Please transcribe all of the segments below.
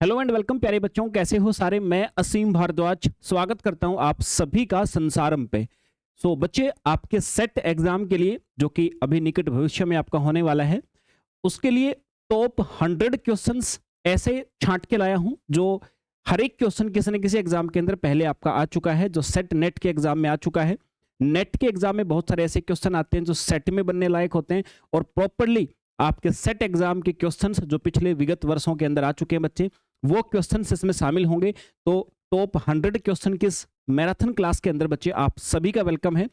Hello and welcome प्यारे बच्चों, कैसे हो सारे। मैं असीम भारद्वाज स्वागत करता हूं आप सभी का संसारम पे। बच्चे, आपके सेट एग्जाम के लिए जो कि अभी निकट भविष्य में आपका होने वाला है, उसके लिए टॉप 100 क्वेश्चंस ऐसे छांट के लाया हूं जो हर एक क्वेश्चन किसी न किसी एग्जाम के अंदर पहले आपका आ चुका है, जो सेट नेट के एग्जाम में आ चुका है। नेट के एग्जाम में बहुत सारे ऐसे क्वेश्चन आते हैं जो सेट में बनने लायक होते हैं और प्रॉपरली आपके सेट एग्जाम के क्वेश्चंस जो पिछले विगत वर्षों के अंदर आ चुके हैं बच्चे, वो क्वेश्चंस इसमें शामिल होंगे। तो टॉप 100 क्वेश्चन किस मैराथन क्लास के अंदर बच्चे आप सभी का वेलकम है।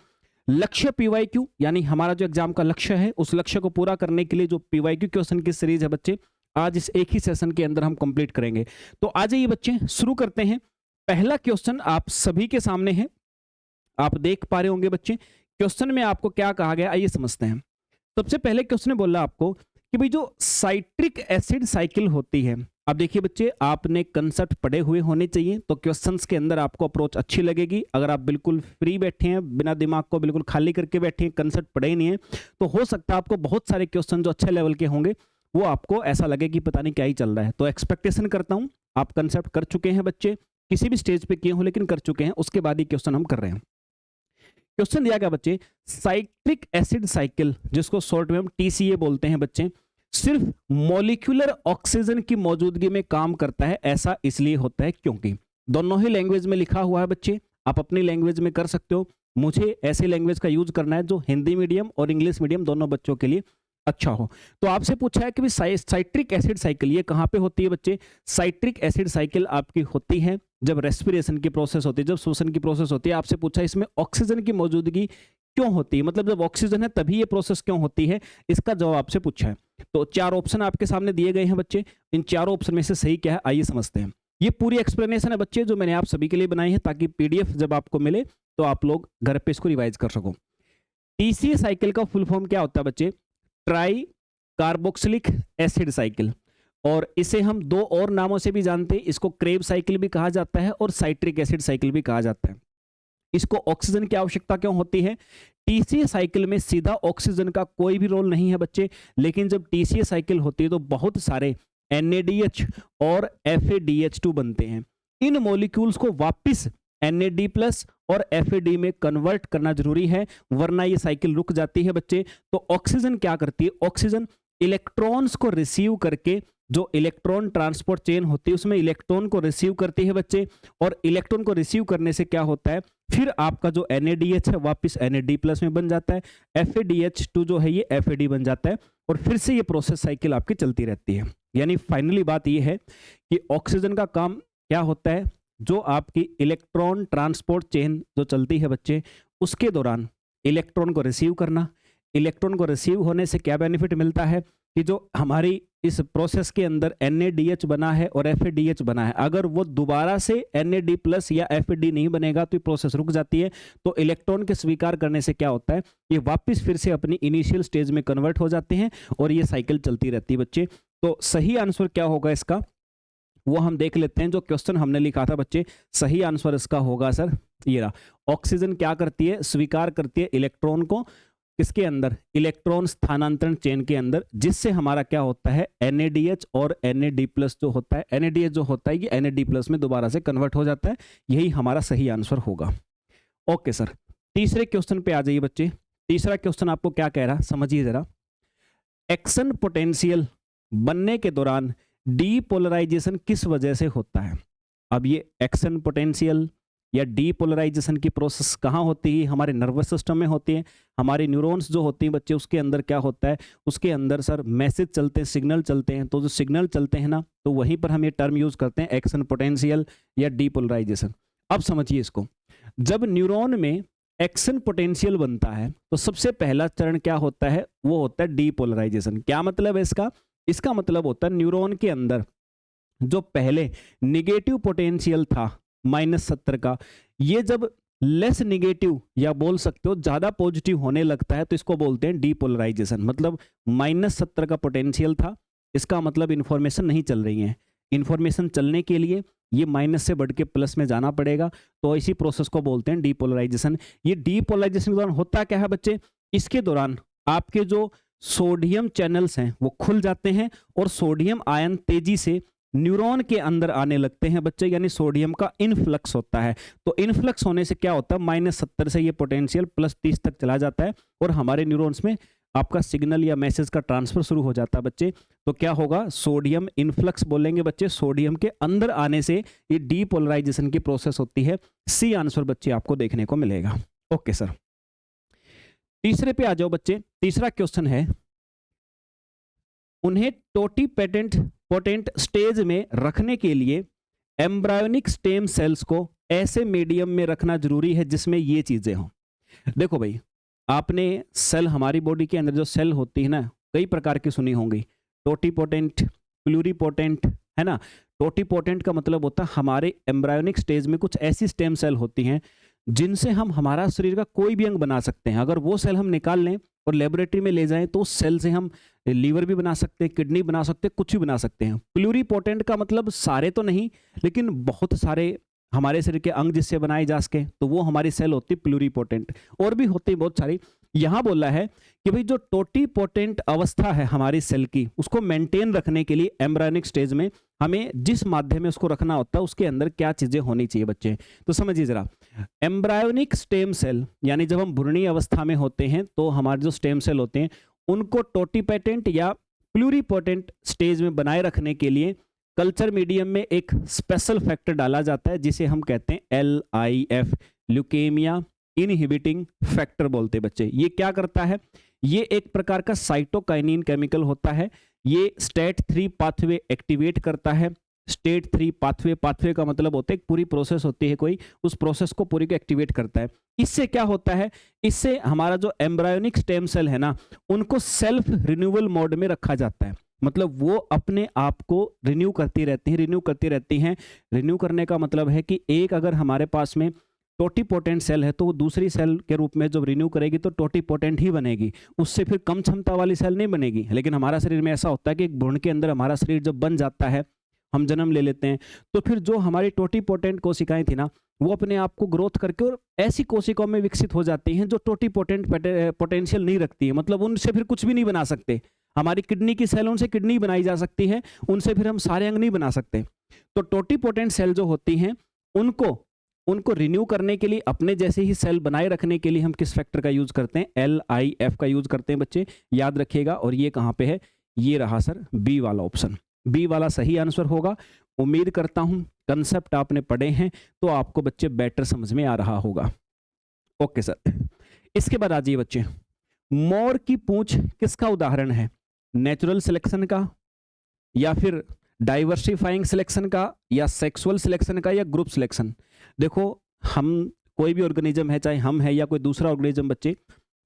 लक्ष्य पीवाईक्यू यानी हमारा जो एग्जाम का लक्ष्य है, उस लक्ष्य को पूरा करने के लिए जो पीवाईक्यू क्वेश्चन की सीरीज है बच्चे, आज इस एक ही सेशन के अंदर हम कंप्लीट करेंगे। तो आ जाइए बच्चे, शुरू करते हैं। पहला क्वेश्चन आप सभी के सामने है, आप देख पा रहे होंगे बच्चे। क्वेश्चन में आपको क्या कहा गया, आइए समझते हैं। सबसे पहले क्वेश्चन ने बोला आपको कि भाई जो साइट्रिक एसिड साइकिल होती है, अब देखिए बच्चे, आपने कंसेप्ट पढ़े हुए होने चाहिए तो क्वेश्चंस के अंदर आपको अप्रोच अच्छी लगेगी। अगर आप बिल्कुल फ्री बैठे हैं, बिना दिमाग को बिल्कुल खाली करके बैठे हैं, कंसेप्ट पढ़े ही नहीं है, तो हो सकता है आपको बहुत सारे क्वेश्चन जो अच्छे लेवल के होंगे वो आपको ऐसा लगे कि पता नहीं क्या ही चल रहा है। तो एक्सपेक्टेशन करता हूं आप कंसेप्ट कर चुके हैं बच्चे, किसी भी स्टेज पे किए हो लेकिन कर चुके हैं, उसके बाद ही क्वेश्चन हम कर रहे हैं। क्वेश्चन दिया गया बच्चे, साइट्रिक एसिड साइकिल जिसको शॉर्ट में हम टीसीए बोलते हैं बच्चे, सिर्फ मॉलिक्यूलर ऑक्सीजन की मौजूदगी में काम करता है। ऐसा इसलिए होता है क्योंकि दोनों ही लैंग्वेज में लिखा हुआ है बच्चे, आप अपनी लैंग्वेज में कर सकते हो, मुझे ऐसी लैंग्वेज का यूज करना है जो हिंदी मीडियम और इंग्लिश मीडियम दोनों बच्चों के लिए अच्छा हो। तो आपसे पूछा है कि साइट्रिक एसिड साइकिल ये कहाँ पे होती है बच्चे। साइट्रिक एसिड साइकिल आपकी होती है जब रेस्पिरेशन की प्रोसेस होती है, जब श्वसन की प्रोसेस होती है। आपसे पूछा इसमें ऑक्सीजन की मौजूदगी क्यों होती है, मतलब जब ऑक्सीजन है तभी ये प्रोसेस क्यों होती है, इसका जवाब आपसे पूछा है। तो चार ऑप्शन आपके सामने दिए गए हैं बच्चे, इन चारों ऑप्शन में से सही क्या है आइए समझते हैं। ये पूरी एक्सप्लेनेशन है बच्चे जो मैंने आप सभी के लिए बनाई है, ताकि पीडीएफ जब आपको मिले तो आप लोग घर पे इसको रिवाइज कर सको। टीसीए साइकिल का फुल फॉर्म क्या होता है बच्चे, ट्राई कार्बोक्सिलिक एसिड साइकिल, और इसे हम दो और नामों से भी जानते हैं, इसको क्रेब साइकिल भी कहा जाता है और साइट्रिक एसिड साइकिल भी कहा जाता है। इसको ऑक्सीजन की आवश्यकता क्यों होती है, टीसीए साइकिल में सीधा ऑक्सीजन का कोई भी रोल नहीं है बच्चे, लेकिन जब टीसीए साइकिल होती है तो बहुत सारे NADH और FADH2 बनते हैं। इन मॉलिक्यूल्स को वापस NAD+ और FAD में कन्वर्ट करना जरूरी है, वरना ये साइकिल रुक जाती है बच्चे। तो ऑक्सीजन क्या करती है, ऑक्सीजन इलेक्ट्रॉन्स को रिसीव करके, जो इलेक्ट्रॉन ट्रांसपोर्ट चेन होती है उसमें इलेक्ट्रॉन को रिसीव करती है बच्चे, और इलेक्ट्रॉन को रिसीव करने से क्या होता है, फिर आपका जो NADH है वापस NAD+ में बन जाता है, FADH2 जो है ये FAD बन जाता है, और फिर से ये प्रोसेस साइकिल आपकी चलती रहती है। यानी फाइनली बात ये है कि ऑक्सीजन का काम क्या होता है, जो आपकी इलेक्ट्रॉन ट्रांसपोर्ट चेन जो चलती है बच्चे, उसके दौरान इलेक्ट्रॉन को रिसीव करना। इलेक्ट्रॉन को रिसीव होने से क्या बेनिफिट मिलता है कि जो हमारी इस प्रोसेस के अंदर NADH बना है और FADH बना है, अगर वो दोबारा से NAD+ या FAD नहीं बनेगा तो ये प्रोसेस रुक जाती है। तो इलेक्ट्रॉन के स्वीकार करने से क्या होता है, ये वापस फिर से अपनी इनिशियल स्टेज में कन्वर्ट हो जाते हैं और ये साइकिल चलती रहती है बच्चे। तो सही आंसर क्या होगा इसका, वो हम देख लेते हैं। जो क्वेश्चन हमने लिखा था बच्चे, सही आंसर इसका होगा सर ये रहा। ऑक्सीजन क्या करती है, स्वीकार करती है इलेक्ट्रॉन को, किसके अंदर, इलेक्ट्रॉन स्थानांतरण चेन के अंदर, जिससे हमारा क्या होता है, NADH और NAD+ जो होता है, NADH जो होता है ये NAD+ में दोबारा से कन्वर्ट हो जाता है। यही हमारा सही आंसर होगा। ओके सर, तीसरे क्वेश्चन पे आ जाइए बच्चे। तीसरा क्वेश्चन आपको क्या कह रहा, समझिए जरा। एक्शन पोटेंशियल बनने के दौरान डीपोलराइजेशन किस वजह से होता है। अब ये एक्शन पोटेंशियल या डीपोलराइजेशन की प्रोसेस कहाँ होती है, हमारे नर्वस सिस्टम में होती है। हमारे न्यूरॉन्स जो होती हैं बच्चे, उसके अंदर क्या होता है, उसके अंदर सर मैसेज चलते हैं, सिग्नल चलते हैं। तो जो सिग्नल चलते हैं ना, तो वहीं पर हम ये टर्म यूज करते हैं, एक्शन पोटेंशियल या डीपोलराइजेशन। अब समझिए इसको, जब न्यूरॉन में एक्शन पोटेंशियल बनता है तो सबसे पहला चरण क्या होता है, वो होता है डीपोलराइजेशन। क्या मतलब है इसका, इसका मतलब होता है न्यूरॉन के अंदर जो पहले निगेटिव पोटेंशियल था -70 का, ये जब लेस निगेटिव या बोल सकते हो ज्यादा पॉजिटिव होने लगता है, तो इसको बोलते हैं डीपोलराइजेशन। मतलब -70 का पोटेंशियल था, इसका मतलब इंफॉर्मेशन नहीं चल रही है, इंफॉर्मेशन चलने के लिए ये माइनस से बढ़ के प्लस में जाना पड़ेगा, तो इसी प्रोसेस को बोलते हैं डीपोलराइजेशन। ये डीपोलराइजेशन के दौरान होता क्या है बच्चे, इसके दौरान आपके जो सोडियम चैनल्स हैं वो खुल जाते हैं और सोडियम आयन तेजी से न्यूरॉन के अंदर आने लगते हैं बच्चे, यानी सोडियम का इनफ्लक्स होता है। तो इनफ्लक्स होने से क्या होता है, -70 से ये पोटेंशियल +30 तक चला जाता है और हमारे न्यूरॉन्स में आपका सिग्नल या मैसेज का ट्रांसफर शुरू हो जाता है बच्चे। तो क्या होगा, सोडियम इनफ्लक्स बोलेंगे बच्चे, सोडियम के अंदर आने से ये डीपोलराइजेशन की प्रोसेस होती है। सी आंसर बच्चे आपको देखने को मिलेगा। ओके सर, तीसरे पे आ जाओ बच्चे। तीसरा क्वेश्चन है, उन्हें टोटी पोटेंट स्टेज में रखने के लिए एम्ब्रायोनिक स्टेम सेल्स को ऐसे मीडियम में रखना जरूरी है जिसमें ये चीजें हों। देखो भाई, आपने सेल, हमारी बॉडी के अंदर जो सेल होती है ना, कई प्रकार की सुनी होंगी, टोटीपोटेंट, प्लूरीपोटेंट, है ना। टोटीपोटेंट का मतलब होता है हमारे एम्ब्रायोनिक स्टेज में कुछ ऐसी स्टेम सेल होती हैं जिनसे हम हमारा शरीर का कोई भी अंग बना सकते हैं। अगर वो सेल हम निकाल लें और लेबोरेटरी में ले जाएं तो उस सेल से हम लीवर भी बना सकते हैं, किडनी बना सकते हैं, कुछ भी बना सकते हैं। प्लूरीपोटेंट का मतलब सारे तो नहीं, लेकिन बहुत सारे हमारे शरीर के अंग जिससे बनाए जा सके, तो वो हमारी सेल होती है प्लूरीपोटेंट। और भी होती है बहुत सारी। यहाँ बोला है कि भाई जो टोटीपोटेंट अवस्था है हमारी सेल की, उसको मेंटेन रखने के लिए एम्ब्रायोनिक स्टेज में हमें जिस माध्यम में उसको रखना होता है उसके अंदर क्या चीजें होनी चाहिए बच्चे। तो समझिए जरा, एम्ब्रायोनिक स्टेम सेल यानी जब हम भ्रूणीय अवस्था में होते हैं तो हमारे जो स्टेम सेल होते हैं उनको टोटीपोटेंट या प्लूरीपोटेंट स्टेज में बनाए रखने के लिए कल्चर मीडियम में एक स्पेशल फैक्टर डाला जाता है जिसे हम कहते हैं LIF, ल्यूकेमिया इनहिबिटिंग फैक्टर बोलते हैं बच्चे। ये क्या करता है, ये एक प्रकार का साइटोकाइनिन केमिकल होता है। ये स्टेट 3 पाथवे एक्टिवेट करता है। स्टेट 3 पाथवे का मतलब होता है एक पूरी प्रोसेस होती है कोई, उस प्रोसेस को पूरी को एक्टिवेट करता है। इससे क्या होता है, इससे हमारा जो एम्ब्रायोनिक स्टेम सेल है ना, उनको सेल्फ रिन्यूअल मोड में रखा जाता है। मतलब वो अपने आप को रिन्यू करती रहती हैं। रिन्यू करने का मतलब है कि एक अगर हमारे पास में टोटीपोटेंट सेल है तो वो दूसरी सेल के रूप में जब रिन्यू करेगी तो टोटीपोटेंट ही बनेगी, उससे फिर कम क्षमता वाली सेल नहीं बनेगी। लेकिन हमारा शरीर में ऐसा होता है कि एक भ्रूण के अंदर हमारा शरीर जब बन जाता है, हम जन्म ले लेते हैं, तो फिर जो हमारी टोटीपोटेंट कोशिकाएं थी ना, वो अपने आप को ग्रोथ करके और ऐसी कोशिकाओं में विकसित हो जाती हैं जो टोटीपोटेंट पोटेंशियल नहीं रखती है। मतलब उनसे फिर कुछ भी नहीं बना सकते। हमारी किडनी की सेल, उनसे किडनी बनाई जा सकती है, उनसे फिर हम सारे अंग नहीं बना सकते। तो टोटीपोटेंट सेल जो होती हैं उनको रिन्यू करने के लिए, अपने जैसे ही सेल बनाए रखने के लिए हम किस फैक्टर का यूज करते हैं, LIF का यूज करते हैं बच्चे, याद रखिएगा। और ये कहाँ पे है, ये रहा सर बी वाला ऑप्शन, बी वाला सही आंसर होगा। उम्मीद करता हूं कंसेप्ट आपने पढ़े हैं तो आपको बच्चे बेटर समझ में आ रहा होगा। ओके सर, इसके बाद आ जाइए बच्चे, मोर की पूंछ किसका उदाहरण है, नेचुरल सिलेक्शन का या फिर डाइवर्सिफाइंग सिलेक्शन का या सेक्सुअल सिलेक्शन का या ग्रुप सिलेक्शन। देखो, हम कोई भी ऑर्गेनिज्म है, चाहे हम है या कोई दूसरा ऑर्गेनिज्म बच्चे,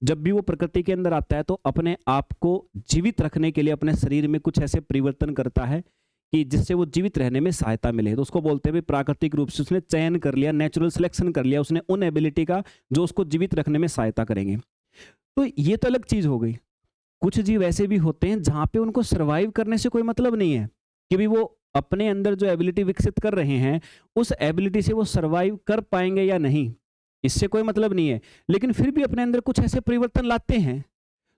जब भी वो प्रकृति के अंदर आता है तो अपने आप को जीवित रखने के लिए अपने शरीर में कुछ ऐसे परिवर्तन करता है कि जिससे वो जीवित रहने में सहायता मिले। तो उसको बोलते हैं प्राकृतिक रूप से उसने चयन कर लिया, नेचुरल सिलेक्शन कर लिया उसने उन एबिलिटी का जो उसको जीवित रखने में सहायता करेंगे। तो ये तो अलग चीज हो गई। कुछ जीव ऐसे भी होते हैं जहां पे उनको सर्वाइव करने से कोई मतलब नहीं है कि भी वो अपने अंदर जो एबिलिटी विकसित कर रहे हैं उस एबिलिटी से वो सर्वाइव कर पाएंगे या नहीं, इससे कोई मतलब नहीं है, लेकिन फिर भी अपने अंदर कुछ ऐसे परिवर्तन लाते हैं।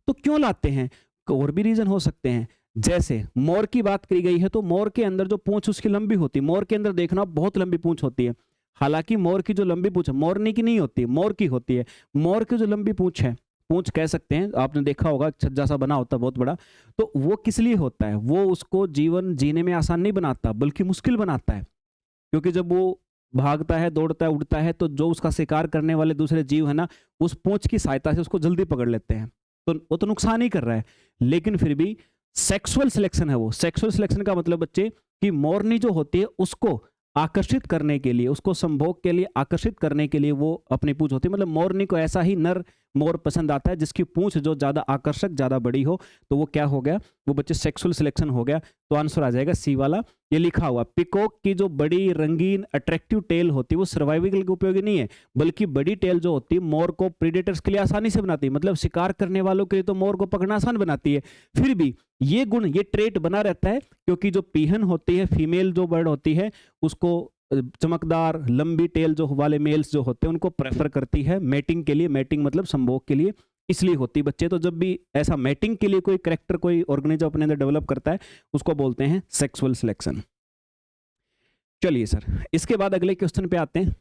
तो क्यों लाते हैं, और भी रीजन हो सकते हैं। जैसे मोर की बात करी गई है तो मोर के अंदर जो पूंछ उसकी लंबी होती है, मोर के अंदर देखना बहुत लंबी पूंछ होती है। हालांकि मोर की जो लंबी पूंछ है, मोरनी की नहीं होती, मोर की होती है। मोर की जो लंबी पूंछ है, पूंछ कह सकते हैं, आपने देखा होगा छज्जा सा बना होता है बहुत बड़ा, तो वो किस लिए होता है, वो उसको जीवन जीने में आसान नहीं बनाता बल्कि मुश्किल बनाता है। क्योंकि जब वो भागता है, दौड़ता है, उड़ता है, तो जो उसका शिकार करने वाले दूसरे जीव है ना, उस पूंछ की सहायता से उसको जल्दी पकड़ लेते हैं। तो वो तो नुकसान ही कर रहा है। लेकिन फिर भी सेक्सुअल सिलेक्शन है वो। सेक्सुअल सिलेक्शन का मतलब बच्चे कि मोरनी जो होती है उसको आकर्षित करने के लिए, उसको संभोग के लिए आकर्षित करने के लिए वो अपनी पूंछ होती है। मतलब मोरनी को ऐसा ही नर मोर पसंद आता है जिसकी पूंछ जो ज्यादा आकर्षक, ज्यादा बड़ी हो। तो वो क्या हो गया, वो बच्चे सेक्सुअल सिलेक्शन हो गया। तो आंसर आ जाएगा सी वाला। ये लिखा हुआ, पिकॉक की जो बड़ी रंगीन अट्रैक्टिव टेल होती है वो सर्वाइवल के लिए उपयोगी नहीं है, बल्कि बड़ी टेल जो होती है मोर को प्रीडेटर्स के लिए आसानी से बनाती है। मतलब शिकार करने वालों के लिए तो मोर को पकड़ना आसान बनाती है। फिर भी ये गुण, ये ट्रेट बना रहता है क्योंकि जो पीहन होती है, फीमेल जो बर्ड होती है, उसको चमकदार लंबी टेल जो वाले मेल्स जो होते हैं उनको प्रेफर करती है मैटिंग के लिए। मैटिंग मतलब संभोग के लिए इसलिए होती है बच्चे। तो जब भी ऐसा मैटिंग के लिए कोई कैरेक्टर, कोई ऑर्गेनिज्म अपने अंदर डेवलप करता है, उसको बोलते हैं सेक्सुअल सिलेक्शन। चलिए सर, इसके बाद अगले क्वेश्चन पे आते हैं।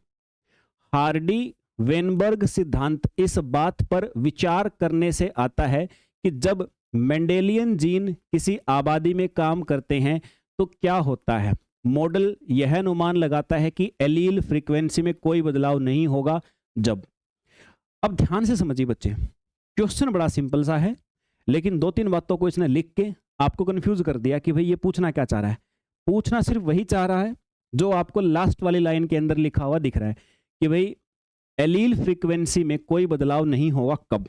हार्डी वेनबर्ग सिद्धांत इस बात पर विचार करने से आता है कि जब मेंडेलियन जीन किसी आबादी में काम करते हैं तो क्या होता है। मॉडल यह अनुमान लगाता है कि एलील फ्रीक्वेंसी में कोई बदलाव नहीं होगा जब। अब ध्यान से समझिए बच्चे, क्वेश्चन बड़ा सिंपल सा है, लेकिन दो तीन बातों को इसने लिख के आपको कंफ्यूज कर दिया कि भाई ये पूछना क्या चाह रहा है। पूछना सिर्फ वही चाह रहा है जो आपको लास्ट वाली लाइन के अंदर लिखा हुआ दिख रहा है कि भाई एलील फ्रीक्वेंसी में कोई बदलाव नहीं होगा कब।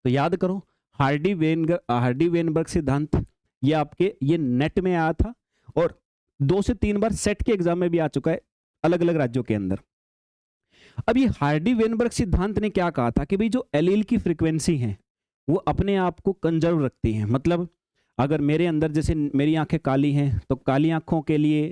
तो याद करो, हार्डी वेनबर्ग सिद्धांत ये आपके ये नेट में आया था और 2 से 3 बार सेट के एग्जाम में भी आ चुका है अलग अलग राज्यों के अंदर। अब ये हार्डी वेनबर्ग सिद्धांत ने क्या कहा था कि भाई जो एलील की फ्रीक्वेंसी है वो अपने आप को कंजर्व रखती है। मतलब अगर मेरे अंदर जैसे मेरी आंखें काली हैं तो काली आंखों के लिए,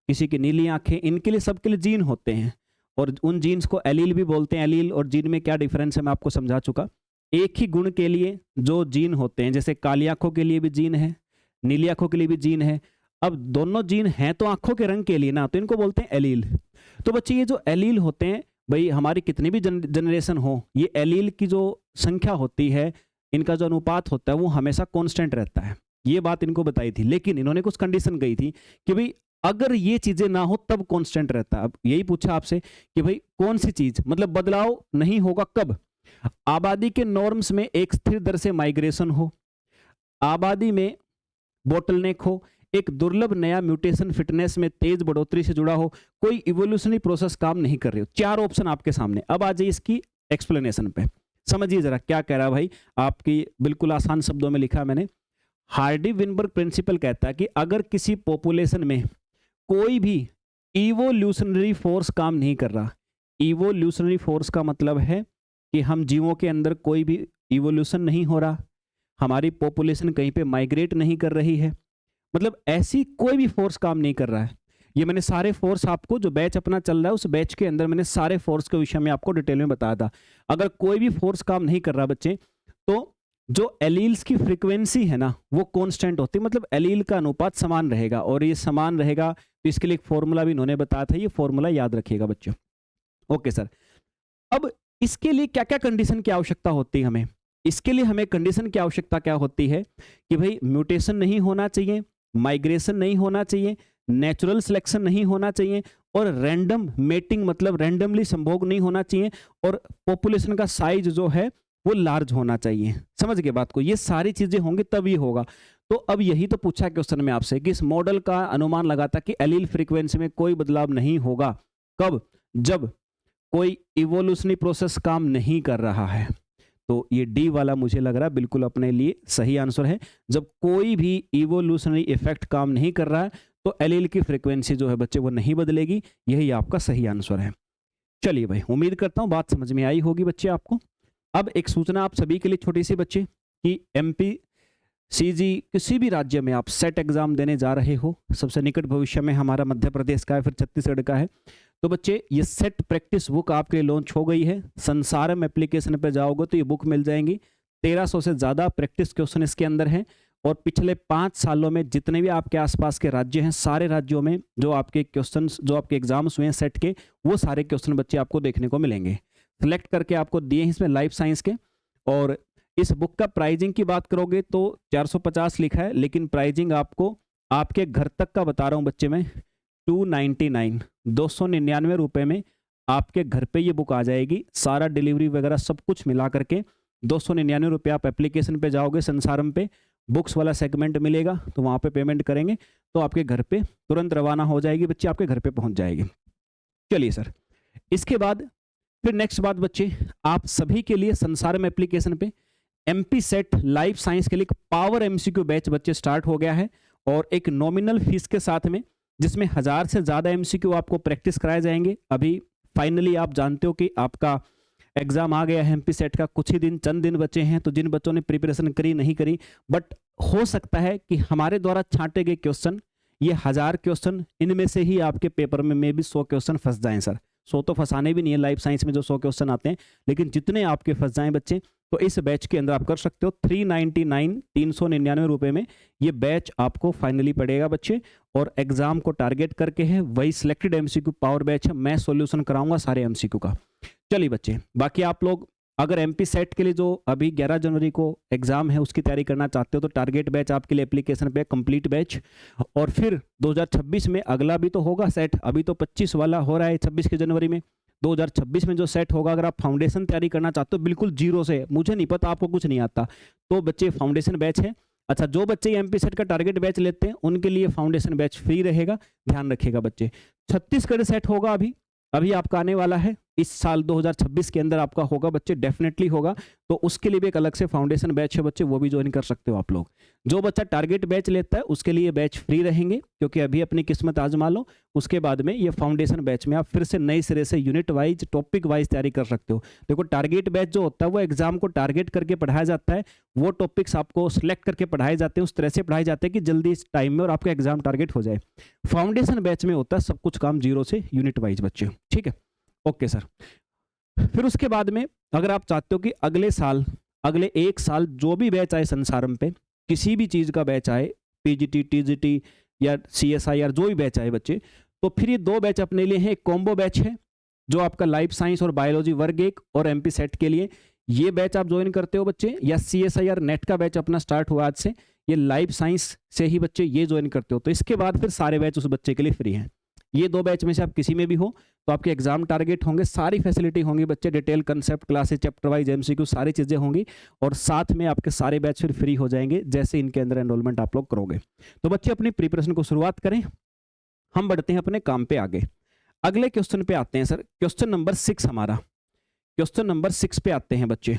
किसी की नीली आंखें, इनके लिए सबके लिए जीन होते हैं और उन जीन्स को एलील भी बोलते हैं। एलील और जीन में क्या डिफरेंस है मैं आपको समझा चुका। एक ही गुण के लिए जो जीन होते हैं, जैसे काली आंखों के लिए भी जीन है, नीली आंखों के लिए भी जीन है। अब दोनों जीन हैं तो आंखों के रंग के लिए ना, तो इनको बोलते हैं एलील। तो बच्चे ये जो एलील होते हैं भाई, हमारी कितनी भी जनरेशन हो, ये एलील की जो संख्या होती है, इनका जो अनुपात होता है वो हमेशा कांस्टेंट रहता है। ये बात इनको बताई थी, लेकिन इन्होंने कुछ कंडीशन कही थी कि भाई अगर ये चीजें ना हो तब कांस्टेंट रहता है। अब यही पूछा आपसे कि भाई कौन सी चीज, मतलब बदलाव नहीं होगा कब। आबादी के नॉर्म्स में एक स्थिर दर से माइग्रेशन हो, आबादी में बोटलनेक हो, एक दुर्लभ नया म्यूटेशन फिटनेस में तेज बढ़ोतरी से जुड़ा हो, कोई इवोल्यूशनरी प्रोसेस काम नहीं कर रही हो। 4 ऑप्शन आपके सामने। अब आ जाइए इसकी एक्सप्लेनेशन पे, समझिए जरा क्या कह रहा है भाई। आपकी बिल्कुल आसान शब्दों में लिखा मैंने। हार्डी विनबर्ग प्रिंसिपल कहता है कि अगर किसी पॉपुलेशन में कोई भी इवोल्यूशनरी फोर्स काम नहीं कर रहा, इवोल्यूशनरी फोर्स का मतलब है कि हम जीवों के अंदर कोई भी इवोल्यूशन नहीं हो रहा, हमारी पॉपुलेशन कहीं पे माइग्रेट नहीं कर रही है, मतलब ऐसी कोई भी फोर्स काम नहीं कर रहा है। ये मैंने सारे फोर्स आपको, जो बैच अपना चल रहा है उस बैच के अंदर मैंने सारे फोर्स के विषय में आपको डिटेल में बताया था। अगर कोई भी फोर्स काम नहीं कर रहा बच्चे, तो जो एलील्स की फ्रीक्वेंसी है ना वो कांस्टेंट होती है, मतलब एलील का अनुपात समान रहेगा। और ये समान रहेगा तो इसके लिए एक फॉर्मूला भी इन्होंने बताया था, ये फॉर्मूला याद रखिएगा बच्चों। ओके सर, अब इसके लिए क्या क्या कंडीशन की आवश्यकता होती है हमें। इसके लिए हमें कंडीशन की आवश्यकता क्या होती है कि भाई म्यूटेशन नहीं होना चाहिए, माइग्रेशन नहीं होना चाहिए, नेचुरल सिलेक्शन नहीं होना चाहिए, और रैंडम मेटिंग मतलब रैंडमली संभोग नहीं होना चाहिए, और पॉपुलेशन का साइज जो है वो लार्ज होना चाहिए। समझ गए बात को, ये सारी चीजें होंगी तभी होगा। तो अब यही तो पूछा क्वेश्चन में आपसे कि इस मॉडल का अनुमान लगाता कि एलील फ्रीक्वेंसी में कोई बदलाव नहीं होगा कब, जब कोई इवोल्यूशनरी प्रोसेस काम नहीं कर रहा है। तो ये डी वाला मुझे लग रहा है बिल्कुल अपने लिए सही आंसर है। जब कोई भी इवोल्यूशनरी इफेक्ट काम नहीं कर रहा है तो एलील की फ्रीक्वेंसी जो है बच्चे वो नहीं बदलेगी, यही आपका सही आंसर है। चलिए भाई, उम्मीद करता हूं बात समझ में आई होगी बच्चे आपको। अब एक सूचना आप सभी के लिए छोटी सी बच्चे कि एमपी सीजी किसी भी राज्य में आप सेट एग्जाम देने जा रहे हो, सबसे निकट भविष्य में हमारा मध्य प्रदेश का है, फिर छत्तीसगढ़ का है, तो बच्चे ये सेट प्रैक्टिस बुक आपके लिए लॉन्च हो गई है। संसारम एप्लीकेशन पर जाओगे तो ये बुक मिल जाएंगी। 1300 से ज़्यादा प्रैक्टिस क्वेश्चन इसके अंदर हैं और पिछले 5 सालों में जितने भी आपके आसपास के राज्य हैं, सारे राज्यों में जो आपके क्वेश्चन, जो आपके एग्जाम्स हुए हैं सेट के, वो सारे क्वेश्चन बच्चे आपको देखने को मिलेंगे। सिलेक्ट करके आपको दिए हैं इसमें लाइफ साइंस के। और इस बुक का प्राइजिंग की बात करोगे तो 450 लिखा है, लेकिन प्राइजिंग आपको आपके घर तक का बता रहा हूँ बच्चे मैं, 299 299 रुपये में आपके घर पे ये बुक आ जाएगी। सारा डिलीवरी वगैरह सब कुछ मिला करके 299 रुपये। आप एप्लीकेशन पे जाओगे संसारम पे, बुक्स वाला सेगमेंट मिलेगा तो वहाँ पे पेमेंट करेंगे तो आपके घर पे तुरंत रवाना हो जाएगी बच्चे, आपके घर पे पहुँच जाएगी। चलिए सर, इसके बाद फिर नेक्स्ट बात बच्चे, आप सभी के लिए संसारम एप्लीकेशन पे एमपी सेट लाइफ साइंस के लिए पावर एमसीक्यू बैच बच्चे स्टार्ट हो गया है, और एक नॉमिनल फीस के साथ में, जिसमें 1000 से ज़्यादा एमसीक्यू आपको प्रैक्टिस कराए जाएंगे। अभी फाइनली आप जानते हो कि आपका एग्जाम आ गया है एमपी सेट का, कुछ ही दिन, चंद दिन बचे हैं। तो जिन बच्चों ने प्रिपरेशन करी नहीं करी, बट हो सकता है कि हमारे द्वारा छांटे गए क्वेश्चन, ये 1000 क्वेश्चन, इनमें से ही आपके पेपर में भी 100 क्वेश्चन फंस जाएं सर। 100 तो फंसाने भी नहीं है लाइफ साइंस में जो 100 क्वेश्चन आते हैं, लेकिन जितने आपके फंस जाएं बच्चे तो इस बैच के अंदर आप कर सकते हो। 399 रुपए में ये बैच आपको फाइनली पड़ेगा बच्चे, और एग्जाम को टारगेट करके है, वही सिलेक्टेड एमसीक्यू पावर बैच है, मैं सॉल्यूशन कराऊंगा सारे एमसीक्यू का। चलिए बच्चे, बाकी आप लोग अगर एमपी सेट के लिए जो अभी 11 जनवरी को एग्जाम है उसकी तैयारी करना चाहते हो तो टारगेट बैच आपके लिए एप्लीकेशन पे कंप्लीट बैच, और फिर 2026 में अगला भी तो होगा सेट, अभी तो 25 वाला हो रहा है 26 की जनवरी में, 2026 में जो सेट होगा, अगर आप फाउंडेशन तैयारी करना चाहते हो बिल्कुल जीरो से, मुझे नहीं पता आपको कुछ नहीं आता, तो बच्चे फाउंडेशन बैच है। अच्छा, जो बच्चे एमपी सेट का टारगेट बैच लेते हैं उनके लिए फाउंडेशन बैच फ्री रहेगा, ध्यान रखिएगा बच्चे। छत्तीसगढ़ सेट होगा अभी आपका आने वाला है, इस साल 2026 के अंदर आपका होगा बच्चे, डेफिनेटली होगा, तो उसके लिए भी एक अलग से फाउंडेशन बैच है बच्चे, वो भी ज्वाइन कर सकते हो आप लोग। जो बच्चा टारगेट बैच लेता है उसके लिए बैच फ्री रहेंगे, क्योंकि अभी अपनी किस्मत आजमा लो, उसके बाद में ये फाउंडेशन बैच में आप फिर से नए सिरे से यूनिट वाइज टॉपिक वाइज तैयारी कर सकते हो। देखो, टारगेट बैच जो होता है वो एग्जाम को टारगेट करके पढ़ाया जाता है, वो टॉपिक्स आपको सिलेक्ट करके पढ़ाए जाते हैं, उस तरह से पढ़ाए जाते हैं कि जल्दी इस टाइम में और आपका एग्जाम टारगेट हो जाए। फाउंडेशन बैच में होता है सब कुछ काम जीरो से यूनिट वाइज बच्चे, ठीक है, ओके सर। फिर उसके बाद में अगर आप चाहते हो कि अगले साल, अगले एक साल जो भी बैच आए संसारम पे, किसी भी चीज़ का बैच आए, पीजीटी, टीजीटी या सीएसआईआर, जो भी बैच आए बच्चे, तो फिर ये दो बैच अपने लिए हैं। एक कॉम्बो बैच है जो आपका लाइफ साइंस और बायोलॉजी वर्ग 1 और एमपी सेट के लिए, ये बैच आप ज्वाइन करते हो बच्चे, या सीएसआईआर नेट का बैच अपना स्टार्ट हुआ आज से, ये लाइफ साइंस से ही बच्चे ये ज्वाइन करते हो, तो इसके बाद फिर सारे बैच उस बच्चे के लिए फ्री हैं। ये दो बैच में से आप किसी में भी हो तो आपके एग्जाम टारगेट होंगे, सारी फैसिलिटी होंगी बच्चे, detail concept classes, chapter wise MCQ, सारी चीज़ें होंगी, और साथ में आपके सारे बैच फिर फ्री हो जाएंगे जैसे इनके अंदर एनरोलमेंट आप लोग करोगे। तो बच्चे अपनी प्रिपरेशन को शुरुआत करें, हम बढ़ते हैं अपने काम पे आगे। अगले क्वेश्चन पे आते हैं सर, क्वेश्चन नंबर 6 हमारा, क्वेश्चन नंबर 6 पे आते हैं बच्चे,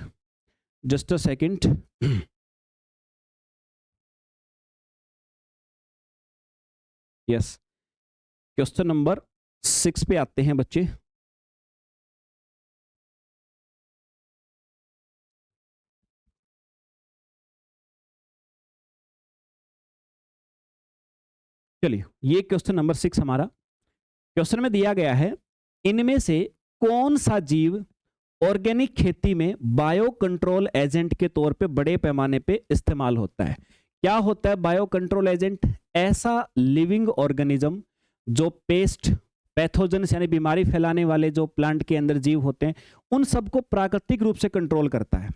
just a second. Yes, question number 6 पे आते हैं बच्चे। चलिए, ये क्वेश्चन नंबर 6 हमारा, क्वेश्चन में दिया गया है, इनमें से कौन सा जीव ऑर्गेनिक खेती में बायो कंट्रोल एजेंट के तौर पे बड़े पैमाने पे इस्तेमाल होता है। क्या होता है बायो कंट्रोल एजेंट? ऐसा लिविंग ऑर्गेनिज्म जो पेस्ट, पैथोजन यानी बीमारी फैलाने वाले जो प्लांट के अंदर जीव होते हैं उन सबको प्राकृतिक रूप से कंट्रोल करता है।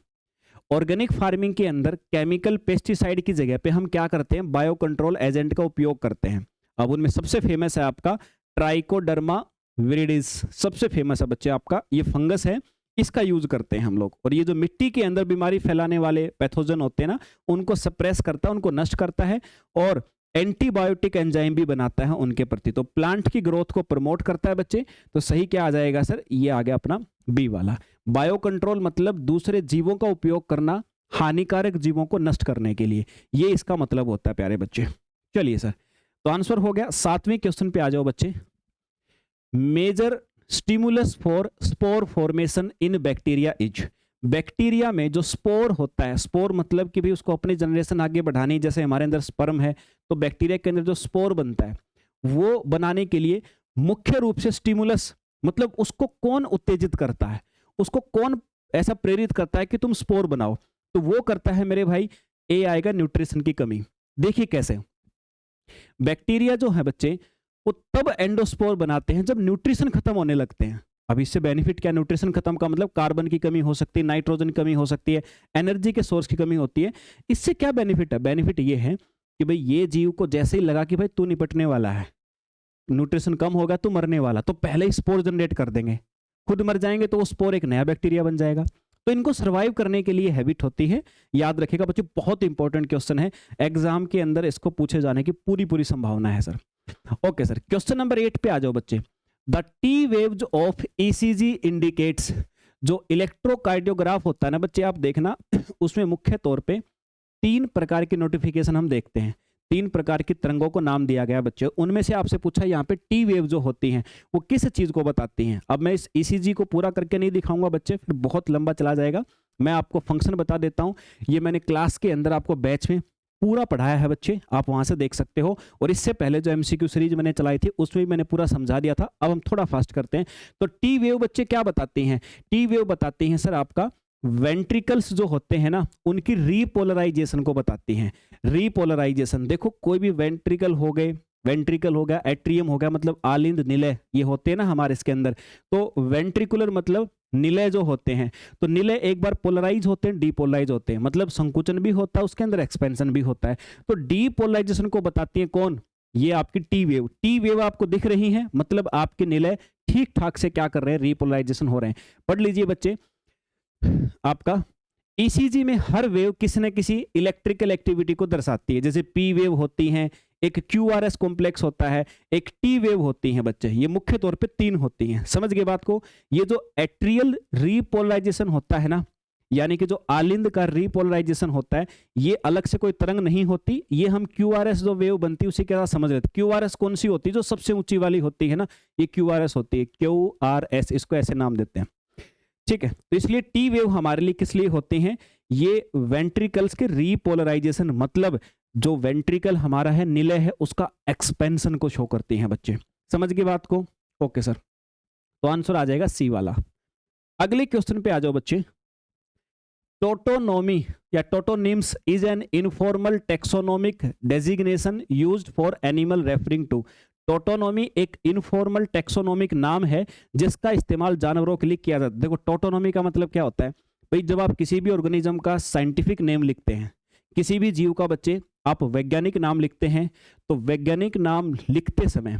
ऑर्गेनिक फार्मिंग के अंदर केमिकल पेस्टिसाइड की जगह पे हम क्या करते हैं, बायो कंट्रोल एजेंट का उपयोग करते हैं। अब उनमें सबसे फेमस है आपका ट्राइकोडर्मा विरिडिस, सबसे फेमस है बच्चे आपका, ये फंगस है, इसका यूज करते हैं हम लोग। और ये जो मिट्टी के अंदर बीमारी फैलाने वाले पैथोजन होते हैं ना, उनको सप्रेस करता है, उनको नष्ट करता है, और एंटीबायोटिक एंजाइम भी बनाता है उनके प्रति, तो प्लांट की ग्रोथ को प्रमोट करता है बच्चे। तो सही क्या आ जाएगा सर, ये आ गया अपना बी वाला। बायो कंट्रोल मतलब दूसरे जीवों का उपयोग करना हानिकारक जीवों को नष्ट करने के लिए, ये इसका मतलब होता है प्यारे बच्चे। चलिए सर, तो आंसर हो गया। 7वें क्वेश्चन पे आ जाओ बच्चे। Major stimulus for spore formation in bacteria is, bacteria में जो स्पोर होता है, स्पोर मतलब कि भाई उसको अपनी जनरेशन आगे बढ़ानी, जैसे हमारे अंदर स्पर्म है तो बैक्टीरिया के अंदर जो स्पोर बनता है वो बनाने के लिए मुख्य रूप से स्टिमुलस मतलब उसको कौन उत्तेजित करता है, उसको कौन ऐसा प्रेरित करता है कि तुम स्पोर बनाओ, तो वो करता है मेरे भाई, ए आएगा न्यूट्रिशन की कमी। देखिए कैसे, बैक्टीरिया जो है बच्चे वो तब एंडोस्पोर बनाते हैं जब न्यूट्रिशन खत्म होने लगते हैं। अब इससे बेनिफिट क्या, न्यूट्रिशन खत्म का मतलब कार्बन की कमी हो सकती है, नाइट्रोजन की कमी हो सकती है, एनर्जी के सोर्स की कमी होती है। इससे क्या बेनिफिट है, बेनिफिट ये है कि भाई ये जीव को जैसे ही लगा कि भाई तू निपटने वाला है, न्यूट्रिशन कम होगा, तू मरने वाला, तो पहले ही स्पोर जनरेट कर देंगे, खुद मर जाएंगे तो वो स्पोर एक नया बैक्टीरिया बन जाएगा। तो इनको सर्वाइव करने के लिए हैबिट होती है, याद रखिएगा बच्चे, बहुत इंपॉर्टेंट क्वेश्चन है, एग्जाम के अंदर इसको पूछे जाने की पूरी संभावना है sir. Okay sir, question number 8 पे आ जाओ बच्चे। The T waves of ECG indicates, जो इलेक्ट्रोकार्डियोग्राफ होता है ना बच्चे, आप देखना उसमें मुख्य तौर पे 3 प्रकार की नोटिफिकेशन हम देखते हैं, 3 प्रकार की तरंगों को नाम दिया गया बच्चे। उनमें से आपसे पूछा यहाँ पे टी वेव जो होती हैं वो किस चीज को बताती हैं। अब मैं इस ईसीजी को पूरा करके नहीं दिखाऊंगा बच्चे, फिर बहुत लंबा चला जाएगा, मैं आपको फंक्शन बता देता हूँ। ये मैंने क्लास के अंदर आपको बैच में पूरा पढ़ाया है बच्चे, आप वहां से देख सकते हो। और इससे पहले जो एमसीक्यू सीरीज मैंने चलाई थी उसमें भी मैंने पूरा समझा दिया था। अब हम थोड़ा फास्ट करते हैं। तो टी वेव बच्चे क्या बताती हैं? टी वेव बताती हैं सर आपका वेंट्रिकल्स जो होते हैं ना उनकी रीपोलराइजेशन को बताती हैं। रीपोलराइजेशन देखो, कोई भी वेंट्रिकल हो गए, वेंट्रिकल हो गया, एट्रियम हो गया, मतलब आलिंद निलय ये होते हैं ना हमारे इसके अंदर। तो वेंट्रिकुलर मतलब निलय जो होते हैं, तो निलय एक बार पोलराइज होते हैं, डीपोलराइज होते हैं, मतलब संकुचन भी होता है उसके अंदर, एक्सपेंशन भी होता है। तो डीपोलराइजेशन को बताती है कौन? ये आपकी टी वेव। टी वेव आपको दिख रही है, मतलब आपके निलय ठीक ठाक से क्या कर रहे हैं? रीपोलराइजेशन हो रहे हैं। पढ़ लीजिए बच्चे, आपका ईसीजी में हर वेव किसी न किसी इलेक्ट्रिकल एक्टिविटी को दर्शाती है। जैसे पी वेव होती हैं, एक क्यूआरएस कॉम्प्लेक्स होता है, एक टी वेव होती हैं बच्चे। ये मुख्य तौर पे 3 होती हैं, समझ गए बात को। ये जो एट्रियल रीपोलराइजेशन होता है ना, यानी कि जो आलिंद का रीपोलराइजेशन होता है, ये अलग से कोई तरंग नहीं होती। ये हम क्यूआरएस जो वेव बनती है उसी के साथ समझ रहे थे। क्यूआरएस कौन सी होती है? जो सबसे ऊंची वाली होती है ना, ये क्यूआरएस होती है, क्यूआरएस, इसको ऐसे नाम देते हैं, ठीक है। तो इसलिए टी वेव हमारे लिए किस लिए होती हैं? ये वेंट्रिकल्स के रीपोलराइजेशन, मतलब जो वेंट्रिकल हमारा है, निलय है, उसका एक्सपेंशन को शो करती हैं बच्चे। समझ गए बात को? ओके सर, तो आंसर आ जाएगा सी वाला। अगले क्वेश्चन पे आ जाओ बच्चे। टोटोनॉमी या tautonyms is an informal taxonomic designation used for animal referring to. Tautonymy एक इनफॉर्मल टेक्सोनोमिक नाम है जिसका इस्तेमाल जानवरों के लिए किया जाता है। देखो, टोटोनॉमी का मतलब क्या होता है भाई? जब आप किसी भी ऑर्गेनिज्म का साइंटिफिक नेम लिखते हैं, किसी भी जीव का बच्चे आप वैज्ञानिक नाम लिखते हैं, तो वैज्ञानिक नाम लिखते समय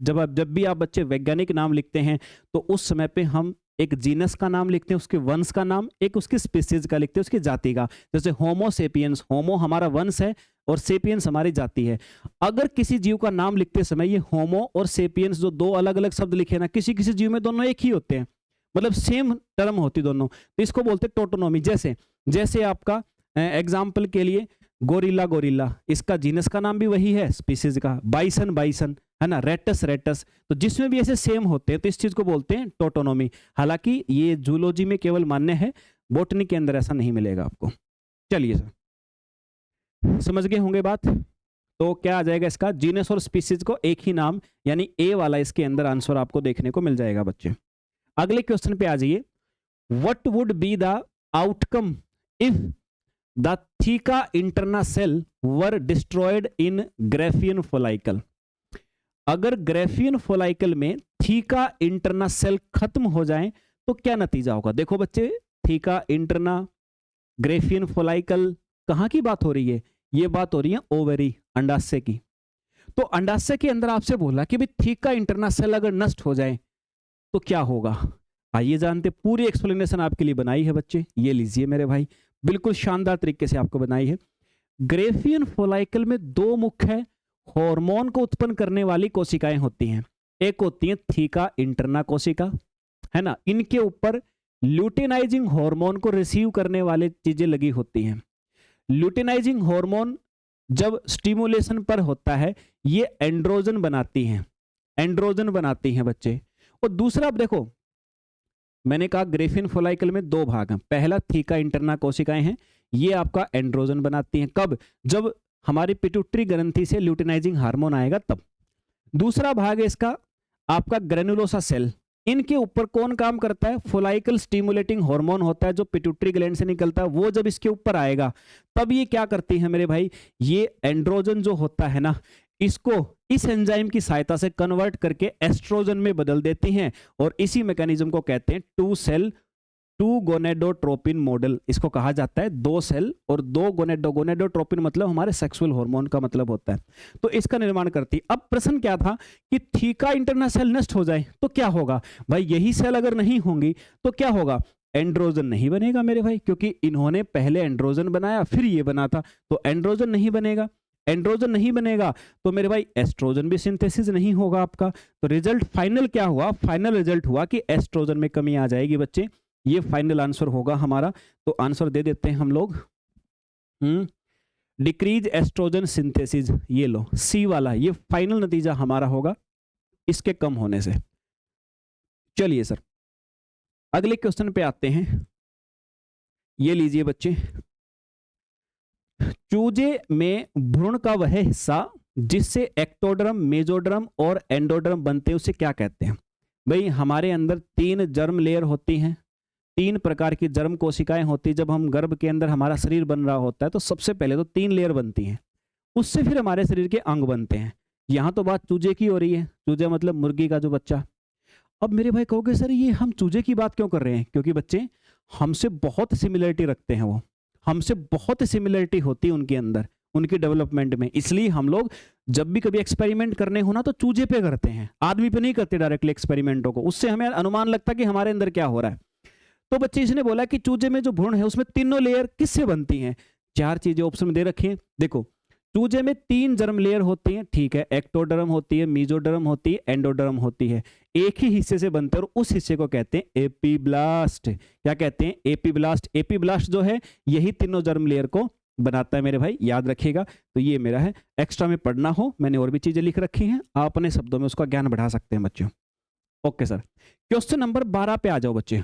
जब भी आप बच्चे वैज्ञानिक नाम लिखते हैं तो उस समय पे हम एक जीनस का नाम लिखते हैं, उसके वंश का नाम, एक उसकी स्पीसीज का लिखते हैं, उसकी जाति का। जैसे होमो सेपियंस, होमो हमारा वंश है और सेपियंस हमारी जाति है। अगर किसी जीव का नाम लिखते समय ये होमो और सेपियंस जो दो अलग अलग शब्द लिखे ना, किसी किसी जीव में दोनों एक ही होते हैं, मतलब सेम टर्म होती दोनों, तो इसको बोलते हैं टोटोनॉमी। जैसे आपका एग्जाम्पल के लिए गोरिल्ला, गोरिल्ला इसका जीनस का नाम भी वही है, स्पीसीज का। बाइसन, बाइसन है ना, रेटस, रेटस, तो जिसमें भी ऐसे सेम होते हैं तो इस चीज को बोलते हैं टोटोनॉमी। हालांकि ये जूलॉजी में केवल मान्य है, बॉटनी के अंदर ऐसा नहीं मिलेगा आपको। चलिए सर, समझ गए होंगे बात। तो क्या आ जाएगा इसका? जीनस और स्पीसीज को एक ही नाम, यानी ए वाला इसके अंदर आंसर आपको देखने को मिल जाएगा बच्चे। अगले क्वेश्चन पे आ जाइए। What would be the outcome if the theca interna cell were destroyed in Graafian follicle? अगर ग्रेफियन फोलाइकल में थीका इंटरना सेल खत्म हो जाए तो क्या नतीजा होगा? देखो बच्चे, थीका इंटरना, ग्रेफियन फोलाइकल, कहां की बात हो रही है? ये बात हो रही है ओवरी, अंडाशय की। तो अंडाशय के अंदर आपसे बोला कि भाई थीका इंटरना सेल अगर नष्ट हो जाए तो क्या होगा? आइए जानते। पूरी एक्सप्लेनेशन आपके लिए बनाई है बच्चे, ये लीजिए मेरे भाई, बिल्कुल शानदार तरीके से आपको बनाई है। ग्रेफियन फोलाइकल में दो मुख्य हार्मोन को उत्पन्न करने वाली कोशिकाएं होती हैं। एक होती है थीका इंटरना कोशिका, है ना, इनके ऊपर ल्यूटेनाइजिंग हार्मोन को रिसीव करने वाली चीजें लगी होती हैं। ल्यूटेनाइजिंग हार्मोन जब स्टिमुलेशन पर होता है ये एंड्रोजन बनाती हैं, एंड्रोजन बनाती हैं बच्चे। और दूसरा, अब देखो मैंने कहा ग्रेफियन फोलाइकल में दो भाग हैं। पहला थीका इंटरना कोशिकाएं हैं, ये आपका एंड्रोजन बनाती हैं। कब? जब हमारी पिट्यूटरी ग्रंथि से ल्यूटेनाइजिंग हार्मोन आएगा तब। दूसरा भाग है इसका आपका ग्रेनुलोसा सेल, इनके ऊपर कौन काम करता है? फोलाइकल स्टिमुलेटिंग हार्मोन होता है जो पिट्यूटरी ग्लैंड से निकलता है, वो जब इसके ऊपर आएगा तब ये क्या करती है मेरे भाई? ये एंड्रोजन जो होता है ना, इसको इस एंजाइम की सहायता से कन्वर्ट करके एस्ट्रोजन में बदल देती हैं, और इसी मैकेनिज्म को कहते हैं two cell two gonadotropin model. इसको कहा जाता है दो सेल और दो गोनेडोट्रोपिन मतलब हमारे सेक्सुअल हार्मोन का मतलब होता है, तो इसका निर्माण करती है। अब प्रश्न क्या था कि थीका इंटरना सेल नष्ट हो जाए तो क्या होगा? भाई यही सेल अगर नहीं होंगी तो क्या होगा? एंड्रोजन नहीं बनेगा मेरे भाई, क्योंकि इन्होंने पहले एंड्रोजन बनाया फिर ये बना था, तो एंड्रोजन नहीं बनेगा। एंड्रोजन नहीं बनेगा तो मेरे भाई एस्ट्रोजन भी सिंथेसिस नहीं होगा आपका। तो रिजल्ट फाइनल क्या हुआ? फाइनल रिजल्ट हुआ कि एस्ट्रोजन में कमी आ जाएगी बच्चे। ये फाइनल आंसर होगा हमारा। तो आंसर दे देते हैं हम लोग, डिक्रीज एस्ट्रोजन सिंथेसिस, ये लो सी वाला, ये फाइनल नतीजा हमारा होगा इसके कम होने से। चलिए सर, अगले क्वेश्चन पे आते हैं। ये लीजिए बच्चे, चूजे में भ्रूण का वह हिस्सा जिससे एक्टोडर्म, मेसोडर्म और एंडोडर्म बनते हैं उसे क्या कहते हैं? भाई हमारे अंदर 3 जर्म लेयर होती हैं, 3 प्रकार की जर्म कोशिकाएं होती हैं। जब हम गर्भ के अंदर हमारा शरीर बन रहा होता है तो सबसे पहले तो 3 लेयर बनती हैं, उससे फिर हमारे शरीर के अंग बनते हैं। यहाँ तो बात चूजे की हो रही है, चूजा मतलब मुर्गी का जो बच्चा। अब मेरे भाई कहोगे सर ये हम चूजे की बात क्यों कर रहे हैं? क्योंकि बच्चे हमसे बहुत सिमिलरिटी रखते हैं, वो हमसे बहुत सिमिलरिटी होती है उनके अंदर, उनकी डेवलपमेंट में। इसलिए हम लोग जब भी कभी एक्सपेरिमेंट करने हो ना तो चूजे पे करते हैं, आदमी पे नहीं करते डायरेक्टली एक्सपेरिमेंटों को। उससे हमें अनुमान लगता है कि हमारे अंदर क्या हो रहा है। तो बच्चे इसने बोला कि चूजे में जो भ्रूण है उसमें तीनों लेयर किससे बनती हैं? 4 चीजें ऑप्शन में दे रखी हैं। देखो चूजे में 3 जर्म लेयर होती हैं, ठीक है। एक्टोडर्म होती है, मेसोडर्म होती है, एंडोडर्म होती है। एक ही हिस्से से बनते हैं और उस हिस्से को कहते हैं एपीब्लास्ट। क्या कहते हैं? एपीब्लास्ट। एपीब्लास्ट जो है यही तीनों जर्म लेयर को बनाता है मेरे भाई, याद रखिएगा। तो ये मेरा है, एक्स्ट्रा में पढ़ना हो मैंने और भी चीजें लिख रखी हैं, आप अपने शब्दों में उसका ज्ञान बढ़ा सकते हैं बच्चों। ओके सर, क्वेश्चन नंबर 12 पे आ जाओ बच्चे।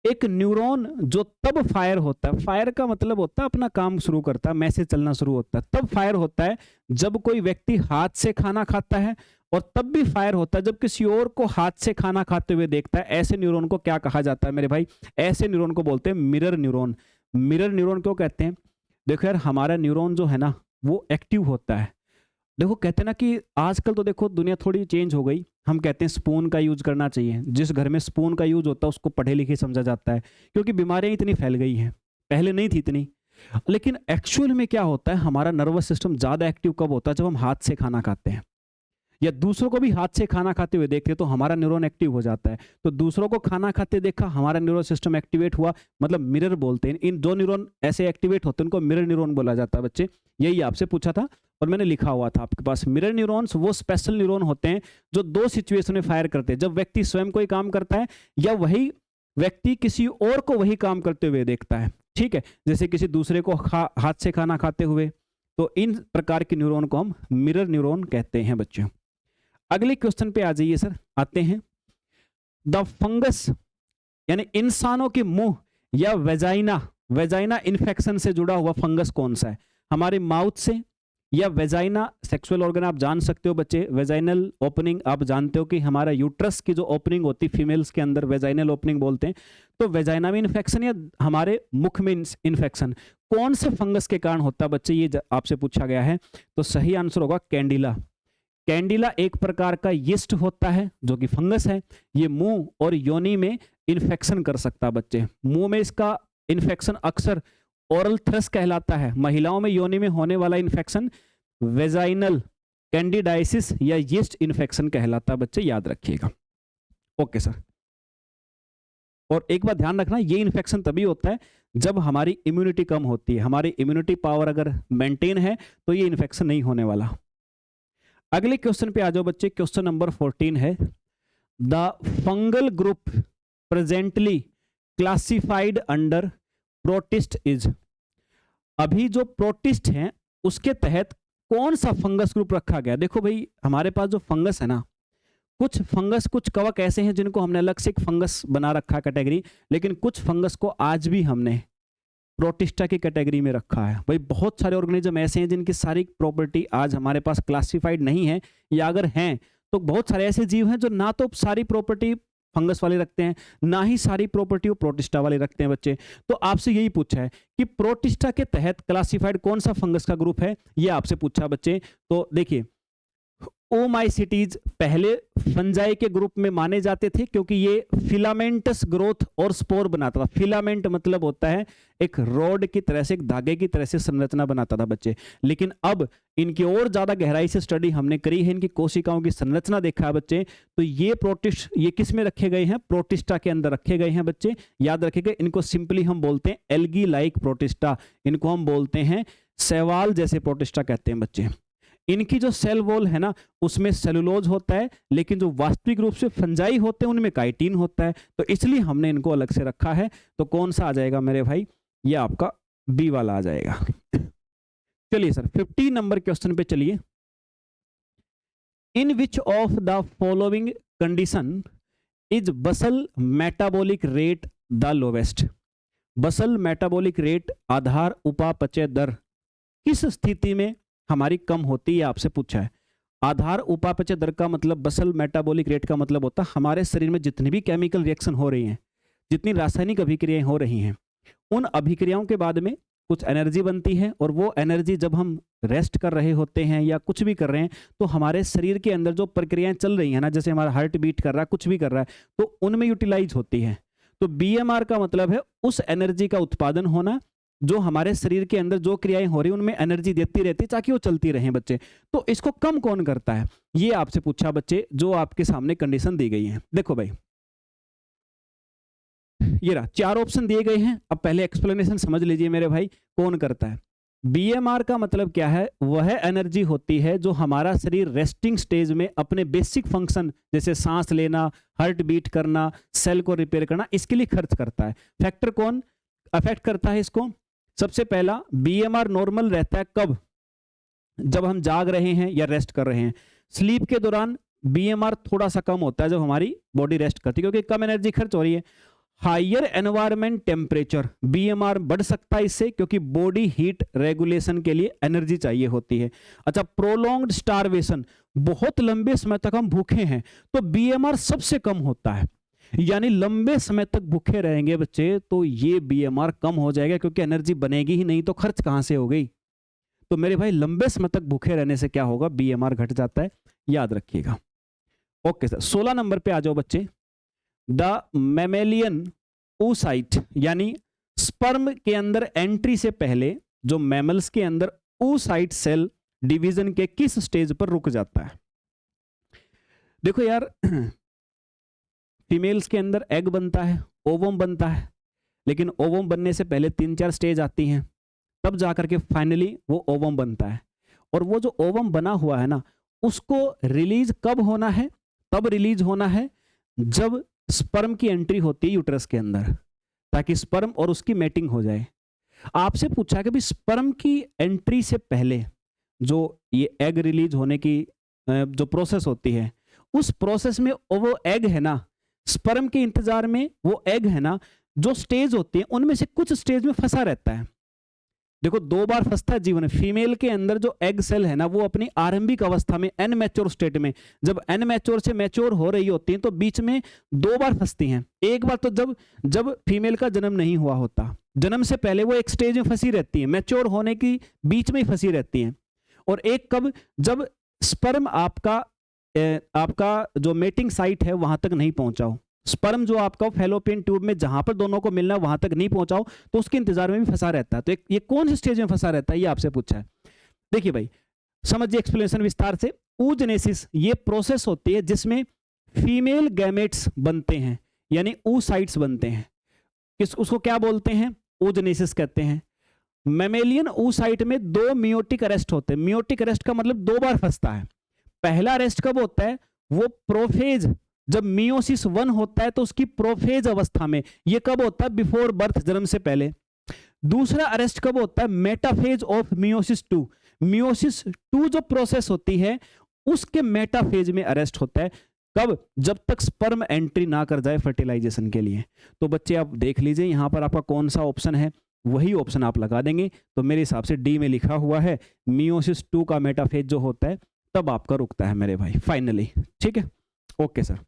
एक न्यूरॉन जो तब फायर होता है, फायर का मतलब होता है अपना काम शुरू करता है, मैसेज चलना शुरू होता है, तब फायर होता है जब कोई व्यक्ति हाथ से खाना खाता है, और तब भी फायर होता है जब किसी और को हाथ से खाना खाते हुए देखता है। ऐसे न्यूरॉन को क्या कहा जाता है मेरे भाई? ऐसे न्यूरॉन को बोलते हैं मिरर न्यूरॉन। मिरर न्यूरॉन क्यों कहते हैं? देखो यार हमारा न्यूरॉन जो है ना वो एक्टिव होता है। देखो कहते हैं ना कि आजकल तो देखो दुनिया थोड़ी चेंज हो गई, हम कहते हैं स्पून का यूज करना चाहिए। जिस घर में स्पून का यूज होता है उसको पढ़े लिखे समझा जाता है, क्योंकि बीमारियां इतनी फैल गई हैं, पहले नहीं थी इतनी। लेकिन एक्चुअल में क्या होता है, हमारा नर्वस सिस्टम ज्यादा एक्टिव कब होता है? जब हम हाथ से खाना खाते हैं या दूसरों को भी हाथ से खाना खाते हुए देखते हैं तो हमारा न्यूरॉन एक्टिव हो जाता है। तो दूसरों को खाना खाते देखा, हमारा न्यूरल सिस्टम एक्टिवेट हुआ, मतलब मिरर बोलते हैं। इन 2 न्यूरॉन ऐसे एक्टिवेट होते हैं उनको मिरर न्यूरॉन बोला जाता है बच्चे। यही आपसे पूछा था और मैंने लिखा हुआ था आपके पास। मिरर न्यूरॉन्स वो स्पेशल न्यूरॉन होते हैं जो 2 सिचुएशन में फायर करते हैं, जब व्यक्ति स्वयं कोई काम करता है या वही व्यक्ति किसी और को वही काम करते हुए देखता है। ठीक है, जैसे किसी दूसरे को हाथ से खाना खाते हुए। तो इन प्रकार के न्यूरॉन को हम मिरर न्यूरॉन कहते हैं बच्चों। अगले क्वेश्चन पे आ जाइए सर, आते हैं। द फंगस यानी इंसानों के मुंह या वेजाइना, वेजाइना इन्फेक्शन से जुड़ा हुआ फंगस कौन सा है? हमारे माउथ से या वेजाइना सेक्सुअल ऑर्गन आप जान सकते हो बच्चे। वेजाइनल ओपनिंग आप जानते हो कि हमारा यूट्रस की जो ओपनिंग होती है फीमेल्स के अंदर वेजाइनल ओपनिंग बोलते हैं। तो वेजाइना में इन्फेक्शन या हमारे मुख में इन्फेक्शन कौन से फंगस के कारण होता है बच्चे, ये आपसे पूछा गया है। तो सही आंसर होगा कैंडिला। कैंडिला एक प्रकार का यीस्ट होता है जो कि फंगस है। ये मुंह और योनि में इन्फेक्शन कर सकता है बच्चे। मुंह में इसका इन्फेक्शन अक्सर ओरल थ्रस कहलाता है। महिलाओं में योनि में होने वाला इन्फेक्शन वेजाइनल कैंडिडाइसिस या यीस्ट इन्फेक्शन कहलाता है बच्चे, याद रखिएगा। ओके सर, और एक बात ध्यान रखना, ये इन्फेक्शन तभी होता है जब हमारी इम्यूनिटी कम होती है। हमारी इम्यूनिटी पावर अगर मेंटेन है तो ये इन्फेक्शन नहीं होने वाला। अगले क्वेश्चन पे आ जाओ बच्चे। क्वेश्चन नंबर 14 है, the fungal group presently classified under protist is. अभी जो प्रोटिस्ट हैं उसके तहत कौन सा फंगस ग्रुप रखा गया? देखो भाई हमारे पास जो फंगस है ना, कुछ फंगस, कुछ कवक ऐसे हैं जिनको हमने अलग से एक फंगस बना रखा कैटेगरी, लेकिन कुछ फंगस को आज भी हमने प्रोटिस्टा की कैटेगरी में रखा है। भाई बहुत सारे ऑर्गेनिज्म ऐसे हैं जिनकी सारी प्रॉपर्टी आज हमारे पास क्लासिफाइड नहीं है, या अगर हैं तो बहुत सारे ऐसे जीव हैं जो ना तो सारी प्रॉपर्टी फंगस वाले रखते हैं, ना ही सारी प्रॉपर्टी वो प्रोटिस्टा वाले रखते हैं बच्चे। तो आपसे यही पूछा है कि प्रोटिस्टा के तहत क्लासिफाइड कौन सा फंगस का ग्रुप है, ये आपसे पूछा बच्चे। तो देखिए ओमाइसिटीज पहले फंजाई के ग्रुप में माने जाते थे क्योंकि ये फिलामेंटस ग्रोथ और स्पोर बनाता था। फिलामेंट मतलब होता है एक रॉड की तरह से, एक धागे की तरह से संरचना बनाता था बच्चे। लेकिन अब इनकी और ज्यादा गहराई से स्टडी हमने करी है, इनकी कोशिकाओं की संरचना देखा है बच्चे। तो ये प्रोटिस्ट, ये किस में रखे गए हैं? प्रोटिस्टा के अंदर रखे गए हैं बच्चे, याद रखेगा। इनको सिंपली हम बोलते हैं एल्गी लाइक प्रोटिस्टा, इनको हम बोलते हैं शैवाल जैसे प्रोटिस्टा कहते हैं बच्चे। इनकी जो सेल वॉल है ना उसमें सेलुलोज होता है, लेकिन जो वास्तविक रूप से फंजाई होते हैं उनमें काइटिन होता है, तो इसलिए हमने इनको अलग से रखा है। तो कौन सा आ जाएगा मेरे भाई? ये आपका बी वाला आ जाएगा। चलिए सर 15 नंबर क्वेश्चन पे चलिए। In which of the following condition is basal metabolic rate the lowest? Basal metabolic rate आधार उपापचय दर किस स्थिति में हमारी कम होती है, आपसे पूछा है। आधार उपापचय दर का मतलब, बसल मेटाबॉलिक रेट का मतलब होता है हमारे शरीर में जितनी भी केमिकल रिएक्शन हो रही हैं, जितनी रासायनिक अभिक्रियाएं हो रही हैं, उन अभिक्रियाओं के बाद में कुछ एनर्जी बनती है, और वो एनर्जी जब हम रेस्ट कर रहे होते हैं या कुछ भी कर रहे हैं, तो हमारे शरीर के अंदर जो प्रक्रियाएं चल रही हैं ना, जैसे हमारा हार्ट बीट कर रहा है, कुछ भी कर रहा है, तो उनमें यूटिलाइज होती है। तो बीएमआर का मतलब है उस एनर्जी का उत्पादन होना जो हमारे शरीर के अंदर जो क्रियाएं हो रही हैं उनमें एनर्जी देती रहती ताकि वो चलती रहें बच्चे। तो इसको कम कौन करता है, ये आपसे पूछा बच्चे, जो आपके सामने कंडीशन दी गई है। देखो भाई, ये रहा, 4 ऑप्शन दिए गए हैं। अब पहले एक्सप्लेनेशन समझ लीजिए मेरे भाई, कौन करता है। बीएमआर का मतलब क्या है, वह एनर्जी होती है जो हमारा शरीर रेस्टिंग स्टेज में अपने बेसिक फंक्शन जैसे सांस लेना, हार्ट बीट करना, सेल को रिपेयर करना, इसके लिए खर्च करता है। फैक्टर कौन अफेक्ट करता है इसको, सबसे पहला बीएमआर नॉर्मल रहता है कब, जब हम जाग रहे हैं या रेस्ट कर रहे हैं। स्लीप के दौरान बीएमआर थोड़ा सा कम होता है जब हमारी बॉडी रेस्ट करती है, क्योंकि कम एनर्जी खर्च हो रही है। हायर एनवायरमेंट टेम्परेचर, बीएमआर बढ़ सकता है इससे, क्योंकि बॉडी हीट रेगुलेशन के लिए एनर्जी चाहिए होती है। अच्छा, प्रोलॉन्ग्ड स्टारवेशन, बहुत लंबे समय तक हम भूखे हैं तो बीएमआर सबसे कम होता है, यानी लंबे समय तक भूखे रहेंगे बच्चे तो ये बीएमआर कम हो जाएगा, क्योंकि एनर्जी बनेगी ही नहीं तो खर्च कहां से हो गई। तो मेरे भाई लंबे समय तक भूखे रहने से क्या होगा, बीएमआर घट जाता है, याद रखिएगा। ओके सर, 16 नंबर पे आ जाओ बच्चे। द मैमेलियन oocyte, यानी स्पर्म के अंदर एंट्री से पहले जो मैमल्स के अंदर oocyte सेल डिवीजन के किस स्टेज पर रुक जाता है। देखो यार, फीमेल्स के अंदर एग बनता है, ओवम बनता है, लेकिन ओवम बनने से पहले 3-4 स्टेज आती हैं, तब जाकर के फाइनली वो ओवम बनता है। और वो जो ओवम बना हुआ है ना, उसको रिलीज कब होना है, तब रिलीज होना है जब स्पर्म की एंट्री होती है यूट्रस के अंदर, ताकि स्पर्म और उसकी मैटिंग हो जाए। आपसे पूछा कि भी स्पर्म की एंट्री से पहले जो ये एग रिलीज होने की जो प्रोसेस होती है, उस प्रोसेस में वो एग है ना, स्पर्म के इंतजार में वो एग है ना, जो स्टेज होती है उनमें से कुछ स्टेज में फंसा रहता है। देखो 2 बार फंसता है जीवन में। फीमेल के अंदर जो एग सेल है ना, वो अपनी आरंभिक अवस्था में एनमैच्योर स्टेट में, जब एनमैच्योर से मैच्योर हो रही होती हैं, तो बीच में 2 बार फंसती हैं। एक बार तो जब फीमेल का जन्म नहीं हुआ होता, जन्म से पहले वो एक स्टेज में फंसी रहती है, मैच्योर होने की बीच में ही फंसी रहती हैं। और एक कब, जब स्पर्म आपका जो मेटिंग साइट है वहां तक नहीं पहुंचाओ, स्पर्म जो आपका फैलोपियन ट्यूब में जहां पर दोनों को मिलना वहां तक नहीं पहुंचाओ, तो उसके इंतजार में भी फंसा रहता है। तो ये कौन से स्टेज में फंसा रहता है, ये आपसे पूछा है। देखिए भाई, समझिए एक्सप्लेनेशन विस्तार से। oogenesis ये प्रोसेस होती है जिसमें फीमेल गैमेट्स बनते हैं, यानी oocytes बनते हैं। उसको क्या बोलते हैं, oogenesis कहते हैं। मैमेलियन oocyte में 2 मियोटिक अरेस्ट होते हैं। मियोटिक अरेस्ट का मतलब 2 बार फंसता है। पहला अरेस्ट कब होता है, वो प्रोफेज, जब मियोसिस 1 होता है तो उसकी प्रोफेज अवस्था में, ये कब होता है, बिफोर बर्थ, जन्म से पहले। दूसरा अरेस्ट कब होता है, मेटाफेज ऑफ मियोसिस 2। मियोसिस 2 जो प्रोसेस होती है उसके मेटाफेज में अरेस्ट होता है। कब, जब तक स्पर्म एंट्री ना कर जाए फर्टिलाइजेशन के लिए। तो बच्चे आप देख लीजिए यहां पर आपका कौन सा ऑप्शन है, वही ऑप्शन आप लगा देंगे। तो मेरे हिसाब से डी में लिखा हुआ है, मियोसिस 2 का मेटाफेज जो होता है तब आपका रुकता है मेरे भाई, फाइनली। ठीक है, ओके सर।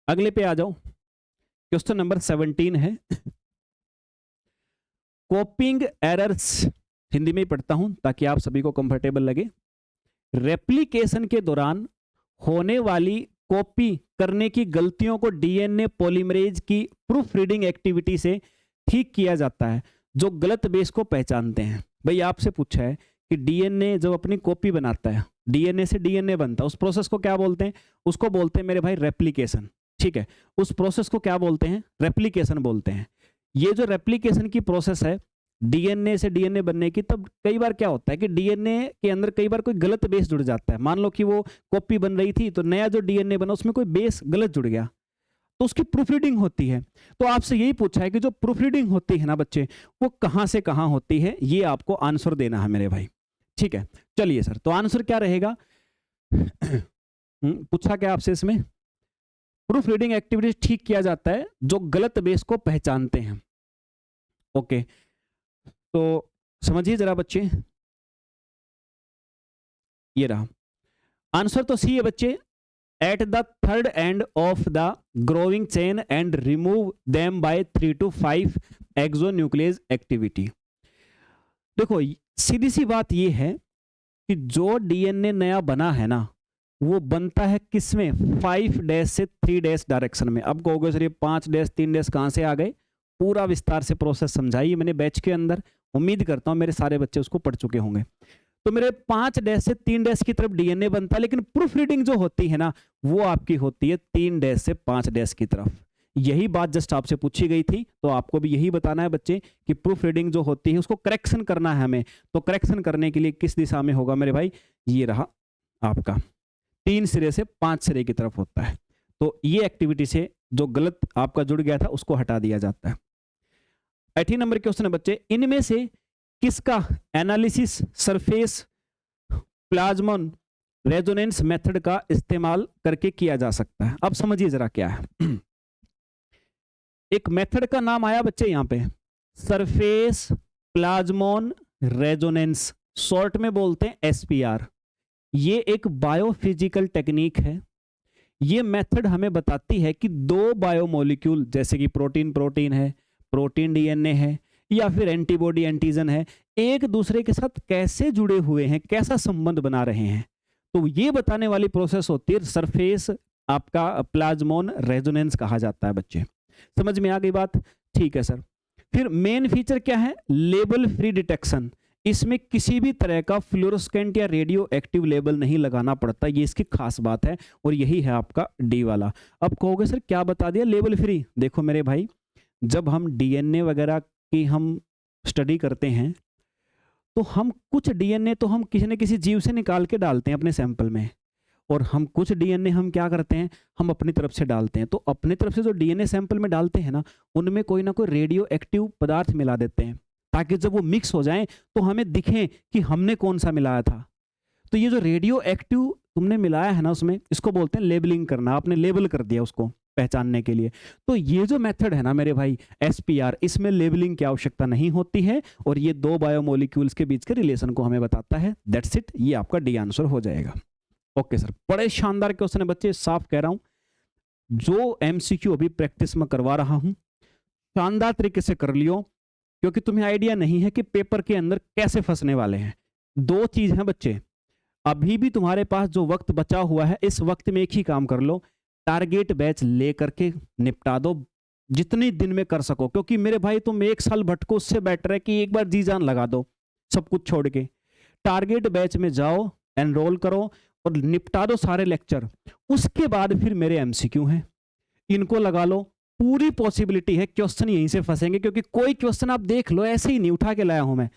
अगले पे आ जाओ, क्वेश्चन नंबर 17 है। कॉपिंग एरर्स, हिंदी में ही पढ़ता हूं ताकि आप सभी को कंफर्टेबल लगे। रेप्लिकेशन के दौरान होने वाली कॉपी करने की गलतियों को डीएनए पॉलीमरेज की प्रूफ रीडिंग एक्टिविटी से ठीक किया जाता है, जो गलत बेस को पहचानते हैं। भाई आपसे पूछा है कि डीएनए जब अपनी कॉपी बनाता है, डीएनए से डीएनए बनता है, उस प्रोसेस को क्या बोलते हैं, उसको बोलते हैं मेरे भाई रेप्लिकेशन। ठीक है, उस प्रोसेस को क्या बोलते हैं, रेप्लिकेशन बोलते हैं। ये जो रेप्लिकेशन की प्रोसेस है डीएनए से डीएनए बनने की, तब कई बार क्या होता है कि डीएनए के अंदर कई बार कोई गलत बेस जुड़ जाता है। मान लो कि वो कॉपी बन रही थी तो नया जो डीएनए बना उसमें कोई बेस गलत जुड़ गया, तो उसकी प्रूफ रीडिंग होती है। तो आपसे यही पूछा है कि जो प्रूफ रीडिंग होती है ना बच्चे, वो कहां से कहां होती है, ये आपको आंसर देना है मेरे भाई। ठीक है, चलिए सर, तो आंसर क्या रहेगा पूछा क्या आपसे इसमें, प्रूफ रीडिंग एक्टिविटीज ठीक किया जाता है जो गलत बेस को पहचानते हैं। ओके, तो समझिए जरा बच्चे, ये रहा आंसर तो सी है बच्चे, at the third end of the growing chain and remove them by 3 to 5 exonuclease activity. देखो सीधी सी बात ये है कि जो डीएनए नया बना है ना, वो बनता है किसमें, 5' से 3' डायरेक्शन में। अब कहोगे सर ये 5' 3' कहां से आ गए, पूरा विस्तार से प्रोसेस समझाई मैंने बैच के अंदर, उम्मीद करता हूं मेरे सारे बच्चे उसको पढ़ चुके होंगे। तो मेरे 5' से 3' की तरफ डीएनए बनता है, लेकिन प्रूफ रीडिंग जो होती है ना, वो आपकी होती है 3' से 5' की तरफ। यही बात जस्ट आपसे पूछी गई थी, तो आपको भी यही बताना है बच्चे कि प्रूफ रीडिंग जो होती है उसको करेक्शन करना है हमें। तो करेक्शन करने के लिए किस दिशा में होगा मेरे भाई, ये रहा आपका 3 सिरे से 5 सिरे की तरफ होता है। तो ये एक्टिविटी से जो गलत आपका जुड़ गया था उसको हटा दिया जाता है। 18 नंबर क्वेश्चन है बच्चे, इनमें से किसका एनालिसिस सरफेस प्लाज्मन रेजोनेंस मेथड का इस्तेमाल करके किया जा सकता है। अब समझिए जरा क्या है। एक मेथड का नाम आया बच्चे यहां पे, सरफेस प्लाज्मोन रेजोनेंस, शॉर्ट में बोलते हैं एसपीआर। ये एक बायोफिजिकल टेक्निक है। ये मेथड हमें बताती है कि दो बायोमोलिक्यूल जैसे कि प्रोटीन प्रोटीन है, प्रोटीन डीएनए है, या फिर एंटीबॉडी एंटीजन है, एक दूसरे के साथ कैसे जुड़े हुए हैं, कैसा संबंध बना रहे हैं। तो ये बताने वाली प्रोसेस होती है सरफेस आपका प्लाज्मोन रेजोनेंस कहा जाता है बच्चे। समझ में आ गई बात, ठीक है सर। फिर मेन फीचर क्या है, लेबल फ्री डिटेक्शन। इसमें किसी भी तरह का फ्लोरोसेंट या रेडियो एक्टिव लेबल नहीं लगाना पड़ता, ये इसकी खास बात है, और यही है आपका डी वाला। अब कहोगे सर क्या बता दिया लेबल फ्री। देखो मेरे भाई, जब हम डीएनए वगैरह की हम स्टडी करते हैं तो हम कुछ डीएनए तो हम किसी न किसी जीव से निकाल के डालते हैं अपने सैंपल में, और हम कुछ डीएनए हम क्या करते हैं, हम अपनी तरफ से डालते हैं। तो अपनी तरफ से जो डीएनए सैंपल में डालते हैं ना, उनमें कोई ना कोई रेडियो एक्टिव पदार्थ मिला देते हैं, ताकि जब वो मिक्स हो जाएं तो हमें दिखे कि हमने कौन सा मिलाया था। तो ये जो रेडियो एक्टिव तुमने मिलाया है ना, उसमें इसको बोलते हैं लेबलिंग करना। आपने लेबल कर दिया उसको पहचानने के लिए। तो ये जो मेथड है ना मेरे भाई एसपीआर, इसमें लेबलिंग की आवश्यकता नहीं होती है, और ये दो बायोमोलिक्यूल्स के बीच के रिलेशन को हमें बताता है। दैट्स इट, ये आपका डी आंसर हो जाएगा। ओके सर, बड़े शानदार क्वेश्चन है बच्चे, साफ कह रहा हूं। जो एमसीक्यू अभी प्रैक्टिस में करवा रहा हूं, शानदार तरीके से कर लियो, क्योंकि तुम्हें आइडिया नहीं है कि पेपर के अंदर कैसे फंसने वाले हैं। दो चीज है बच्चे, अभी भी तुम्हारे पास जो वक्त बचा हुआ है, इस वक्त में एक ही काम कर लो, टारगेट बैच ले करके निपटा दो जितनी दिन में कर सको। क्योंकि मेरे भाई तुम 1 साल भटको, उससे बेटर है कि एक बार जी जान लगा दो सब कुछ छोड़ के। टारगेट बैच में जाओ, एनरोल करो और निपटा दो सारे लेक्चर। उसके बाद फिर मेरे एमसीक्यू हैं, इनको लगा लो। पूरी पॉसिबिलिटी है क्वेश्चन यहीं से फंसेंगे, क्योंकि कोई क्वेश्चन आप देख लो ऐसे ही नहीं उठा के लाया हूं मैं।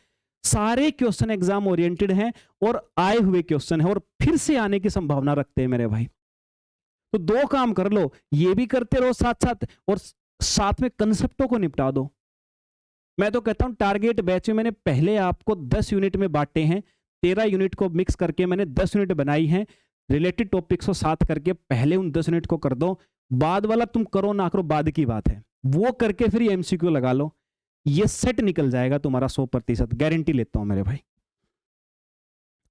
सारे क्वेश्चन एग्जाम ओरिएंटेड हैं और आए हुए क्वेश्चन हैं, और फिर से आने की संभावना रखते हैं मेरे भाई। तो दो काम कर लो, ये भी करते रहो साथ साथ, और साथ में कंसेप्टों को निपटा दो। मैं तो कहता हूं टारगेट बैच में मैंने पहले आपको 10 यूनिट में बांटे हैं, 13 यूनिट को मिक्स करके मैंने 10 यूनिट बनाई हैं। रिलेटेड टॉपिक्स को साथ करके पहले उन 10 यूनिट को कर दो, बाद वाला तुम करो ना करो बाद की बात है, वो करके फिर एमसीक्यू लगा लो। ये सेट निकल जाएगा तुम्हारा 100%, गारंटी लेता हूं मेरे भाई।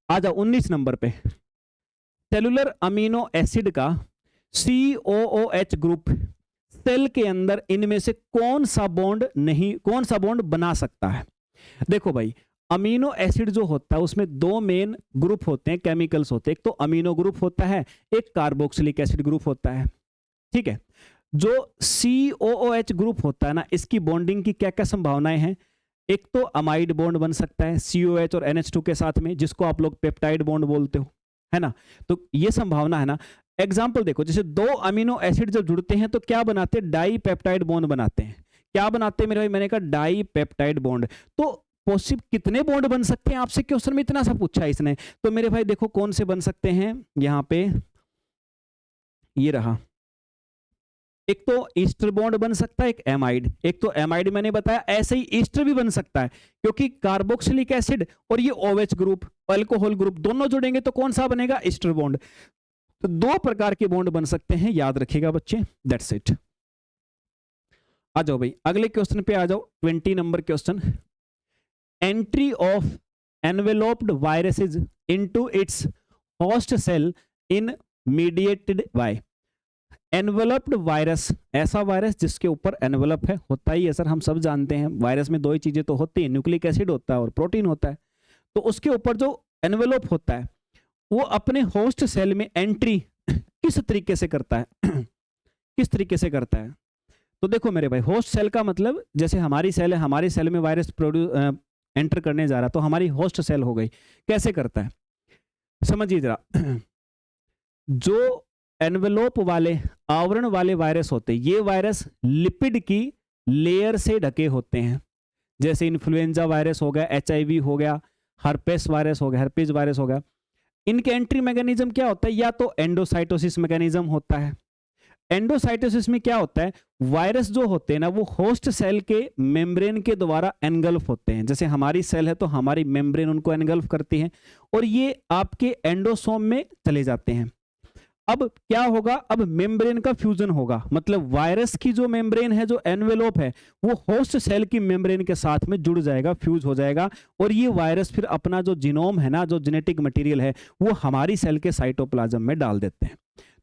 आ जाओ 19 नंबर पे, सेलुलर अमीनो एसिड का COOH ग्रुप सेल के अंदर इनमें से कौन सा बॉन्ड बना सकता है। देखो भाई, अमीनो एसिड जो होता है उसमें दो मेन ग्रुप होते हैं, केमिकल्स होते हैं। एक तो अमीनो ग्रुप होता है, एक कार्बोक्सिलिक एसिड ग्रुप होता है, ठीक है। जो COOH ग्रुप होता है ना, इसकी बॉन्डिंग की क्या क्या संभावनाएं हैं। एक तो अमाइड बॉन्ड बन सकता है COH और NH2 के साथ में, जिसको आप लोग पेप्टाइड बॉन्ड बोलते हो, है ना। तो ये संभावना है ना। एग्जाम्पल देखो, जैसे दो अमीनो एसिड जब जुड़ते हैं तो क्या बनाते हैं, डाई पेप्टाइड बॉन्ड बनाते हैं। क्या बनाते हैं मेरे भाई, मैंने कहा डाई पेप्टाइड बॉन्ड। तो पॉसिबल कितने बॉन्ड बन सकते हैं, आपसे क्वेश्चन में इतना सा पूछा है इसने। तो मेरे भाई देखो कौन से बन सकते हैं, यहां पे ये रहा, एक तो ईस्टर बॉन्ड बन सकता है, एक एमाइड। एक तो एमाइड मैंने बताया, ऐसे ही ईस्टर भी बन सकता है, क्योंकि कार्बोक्सिलिक एसिड और ये OH ग्रुप, अल्कोहल ग्रुप दोनों जुड़ेंगे तो कौन सा बनेगा, ईस्टर बॉन्ड। तो दो प्रकार के बॉन्ड बन सकते हैं, याद रखिएगा बच्चे, दैट्स इट। आ जाओ भाई अगले क्वेश्चन पे आ जाओ, 20 number question. Entry of enveloped viruses into its host cell in mediated by. Enveloped virus, ऐसा वायरस जिसके ऊपर एनवेलप है, होता ही है सर, हम सब जानते हैं वायरस में दो ही चीजें तो होती हैं, न्यूक्लिक एसिड होता है और प्रोटीन होता है। तो उसके ऊपर जो एनवेलप होता है वो अपने होस्ट सेल में एंट्री किस तरीके से करता है किस तरीके से करता है? तो देखो मेरे भाई, होस्ट सेल का मतलब जैसे हमारी सेल है, हमारी सेल में वायरस एंटर करने जा रहा, तो हमारी होस्ट सेल हो गई। कैसे करता है समझिए जरा। जो एनवेलोप वाले, आवरण वाले वायरस होते हैं, ये वायरस लिपिड की लेयर से ढके होते हैं। जैसे इन्फ्लुएंजा वायरस हो गया, HIV हो गया, हर्पेस वायरस हो गया, हर्पीज वायरस हो गया। इनके एंट्री मैकेनिज्म क्या होता है? या तो एंडोसाइटोसिस मैकेनिज्म होता है। एंडोसाइटोसिस में क्या होता है? वायरस जो होते हैं ना, वो होस्ट सेल के मेम्ब्रेन के द्वारा एनगल्फ होते हैं। जैसे हमारी सेल है तो हमारी मेम्ब्रेन उनको एनगल्फ करती है और ये आपके एंडोसोम में चले जाते हैं। अब क्या होगा? अब मेम्ब्रेन का फ्यूजन होगा, मतलब वायरस की जो मेम्ब्रेन है, जो एनवेलोप है, वो होस्ट सेल की मेम्ब्रेन के साथ में जुड़ जाएगा, फ्यूज हो जाएगा, और ये वायरस फिर अपना जो जीनोम है ना, जो जेनेटिक मटेरियल है, वो हमारी सेल के साइटोप्लाज्म में डाल देते हैं।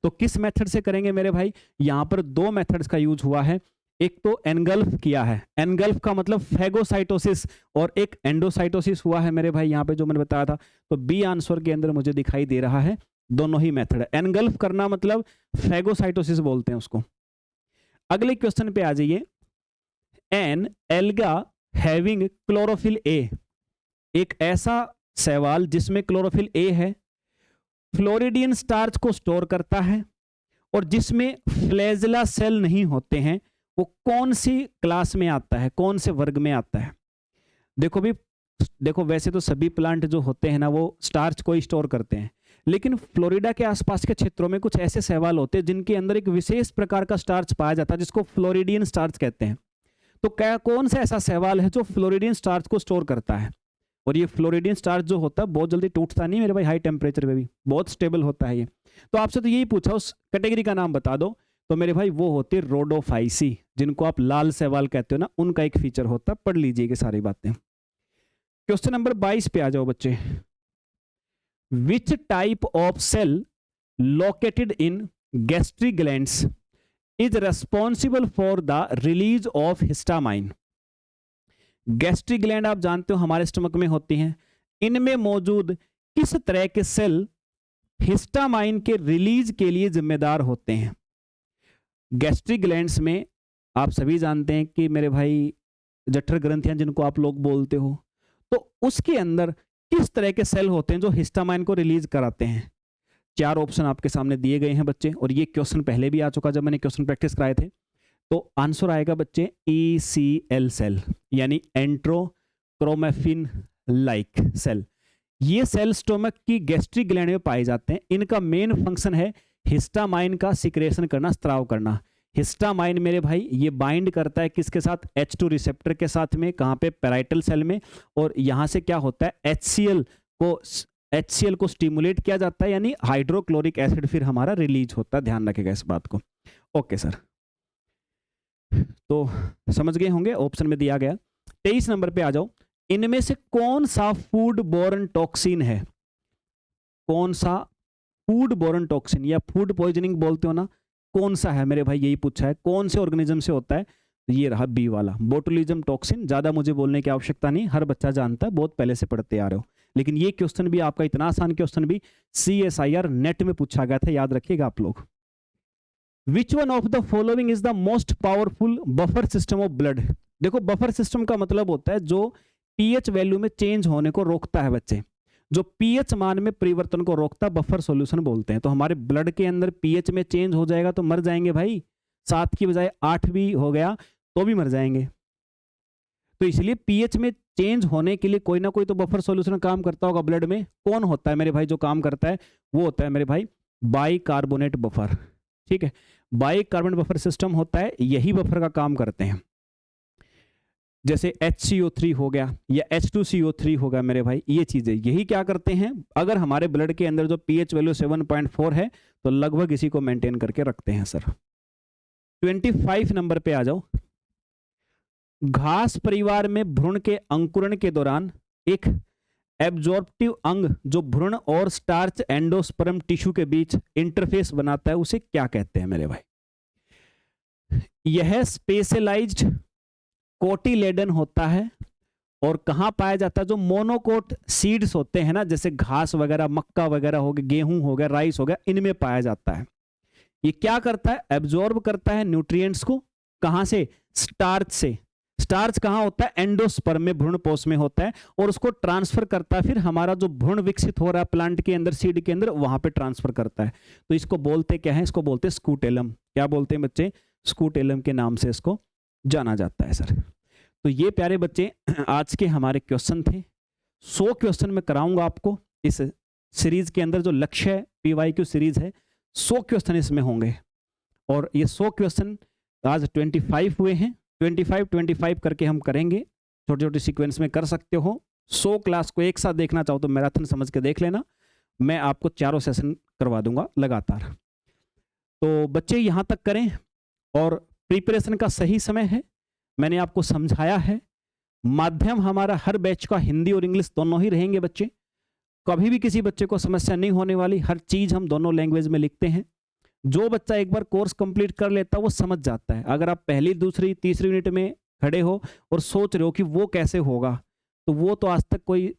तो किस मेथड से करेंगे मेरे भाई? यहां पर दो मेथड्स का यूज हुआ है। एक तो एनगल्फ किया है, एनगल्फ का मतलब फैगोसाइटोसिस, और एक एंडोसाइटोसिस हुआ है मेरे भाई, यहां पे जो मैंने बताया था। तो बी आंसर के अंदर मुझे दिखाई दे रहा है दोनों ही मेथड है। एनगल्फ करना मतलब फैगोसाइटोसिस बोलते हैं उसको। अगले क्वेश्चन पे आ जाइए। N alga having chlorophyll A, एक ऐसा शैवाल जिसमें क्लोरोफिल ए है, फ्लोरिडियन स्टार्च को स्टोर करता है और जिसमें फ्लैजेला सेल नहीं होते हैं, वो कौन सी क्लास में आता है, कौन से वर्ग में आता है? देखो भी, देखो वैसे तो सभी प्लांट जो होते हैं ना, वो स्टार्च को ही स्टोर करते हैं, लेकिन फ्लोरिडा के आसपास के क्षेत्रों में कुछ ऐसे शैवाल होते हैं जिनके अंदर एक विशेष प्रकार का स्टार्च पाया जाता है, जिसको फ्लोरिडियन स्टार्च कहते हैं। तो क्या, कौन सा ऐसा शैवाल है जो फ्लोरिडियन स्टार्च को स्टोर करता है? और ये फ्लोरिडियन स्टार्च जो होता है बहुत जल्दी टूटता नहीं मेरे भाई, हाई टेम्परेचर पे भी बहुत स्टेबल होता है ये। तो आपसे तो यही पूछा, उस कैटेगरी का नाम बता दो। तो मेरे भाई वो होते हैं रोडोफाइसी, जिनको आप लाल शैवाल कहते हो ना, उनका एक फीचर होता है। पढ़ लीजिएगा सारी बातें। क्वेश्चन नंबर 22 पे आ जाओ बच्चे। Which type of cell located in gastric glands is responsible for the release of histamine? Gastric gland आप जानते हो हमारे स्टमक में होती हैं। इनमें मौजूद किस तरह के सेल हिस्टामाइन के रिलीज के लिए जिम्मेदार होते हैं? गैस्ट्रिक ग्लैंड्स में आप सभी जानते हैं कि मेरे भाई जठर ग्रंथियां जिनको आप लोग बोलते हो, तो उसके अंदर किस तरह के सेल होते हैं जो हिस्टामाइन को रिलीज कराते हैं? चार ऑप्शन आपके सामने दिए गए हैं बच्चे, और ये क्वेश्चन पहले भी आ चुका जब मैंने क्वेश्चन प्रैक्टिस कराए थे। तो आंसर आएगा बच्चे ECL सेल, यानी एंट्रोक्रोमेफिन लाइक सेल। ये सेल स्टोमक की गैस्ट्रिक ग्लैंड में पाए जाते हैं। इनका मेन फंक्शन है हिस्टामाइन का सिक्रेशन करना, स्त्राव करना। हिस्टामाइन मेरे भाई ये बाइंड करता है किसके साथ? H2 रिसेप्टर के साथ में, कहाँ पे? पैराइटल सेल में। और यहाँ से क्या होता है? HCl को स्टिमुलेट किया जाता है, यानी हाइड्रोक्लोरिक एसिड फिर हमारा रिलीज होता है। ध्यान रखेगा इस बात को। ओके सर, तो समझ गए होंगे, ऑप्शन में दिया गया। 23 नंबर पे आ जाओ। इनमें से कौन सा फूड बोरन टॉक्सिन है? कौन सा फूड बोरन टॉक्सिन, या फूड पॉइजनिंग बोलते हो ना, कौन सा है मेरे भाई? यही पूछा है, कौन से ऑर्गेनिज्म से होता है? ये रहा बी वाला, बोटुलिज्म टॉक्सिन। ज्यादा मुझे बोलने की आवश्यकता नहीं, हर बच्चा जानता है, बहुत पहले से पढ़ते आ रहे हो। लेकिन ये क्वेश्चन भी आपका, इतना आसान क्वेश्चन भी CSIR नेट में पूछा गया था, याद रखिएगा आप लोग। Which one of the following is the most powerful buffer system of blood? देखो बफर सिस्टम का मतलब होता है जो pH वैल्यू में चेंज होने को रोकता है बच्चे, जो pH मान में परिवर्तन को रोकता है, बफर सॉल्यूशन बोलते हैं। तो हमारे ब्लड के अंदर pH में चेंज हो जाएगा तो मर जाएंगे भाई, 7 की बजाय 8 भी हो गया तो भी मर जाएंगे। तो इसलिए pH में चेंज होने के लिए कोई ना कोई तो बफर सॉल्यूशन काम करता होगा ब्लड में। कौन होता है मेरे भाई जो काम करता है? वो होता है मेरे भाई बाइकार्बोनेट बफर। ठीक है, बाइकार्बोनेट बफर सिस्टम होता है, यही बफर का काम करते हैं। जैसे HCO3 हो गया या H2CO3 होगा मेरे भाई, ये चीजें यही क्या करते हैं, अगर हमारे ब्लड के अंदर जो pH वैल्यू 7.4 है तो लगभग इसी को मेंटेन करके रखते हैं सर। 25 नंबर पे आ जाओ। घास परिवार में भ्रूण के अंकुरण के दौरान एक एब्जॉर्प्टिव अंग जो भ्रूण और स्टार्च एंडोस्पर्म टिश्यू के बीच इंटरफेस बनाता है उसे क्या कहते हैं मेरे भाई? यह स्पेशलाइज्ड कोटिलेडन होता है और कहां पाया जाता है? जो मोनोकोट सीड्स होते हैं ना, जैसे घास वगैरह, मक्का वगैरह हो गया, गेहूं हो गया, राइस हो गया, इनमें पाया जाता है। ये क्या करता है? एब्जॉर्ब करता है न्यूट्रिएंट्स को। कहां से? स्टार्च से। स्टार्च कहां होता है? एंडोस्पर्म में, भ्रूणपोष में होता है, और उसको ट्रांसफर करता है फिर हमारा जो भ्रूण विकसित हो रहा है प्लांट के अंदर, सीड के अंदर, वहां पे ट्रांसफर करता है। तो इसको बोलते क्या है? इसको बोलते हैं स्कूटेलम। क्या बोलते हैं बच्चे? स्कूटेलम के नाम से इसको जाना जाता है सर। तो ये प्यारे बच्चे आज के हमारे क्वेश्चन थे। 100 क्वेश्चन मैं कराऊंगा आपको इस सीरीज के अंदर। जो लक्ष्य है PYQ सीरीज है, 100 क्वेश्चन इसमें होंगे, और ये 100 क्वेश्चन आज 25 हुए हैं। 25 करके हम करेंगे, छोटे छोटे सीक्वेंस में कर सकते हो। 100 क्लास को एक साथ देखना चाहो तो मैराथन समझ के देख लेना, मैं आपको चारों सेशन करवा दूंगा लगातार। तो बच्चे यहाँ तक करें, और प्रिपरेशन का सही समय है, मैंने आपको समझाया है। माध्यम हमारा हर बैच का हिंदी और इंग्लिश दोनों ही रहेंगे बच्चे। कभी भी किसी बच्चे को समस्या नहीं होने वाली, हर चीज हम दोनों लैंग्वेज में लिखते हैं। जो बच्चा एक बार कोर्स कंप्लीट कर लेता है वो समझ जाता है। अगर आप पहली, दूसरी, तीसरी यूनिट में खड़े हो और सोच रहे हो कि वो कैसे होगा, तो वो तो आज तक कोई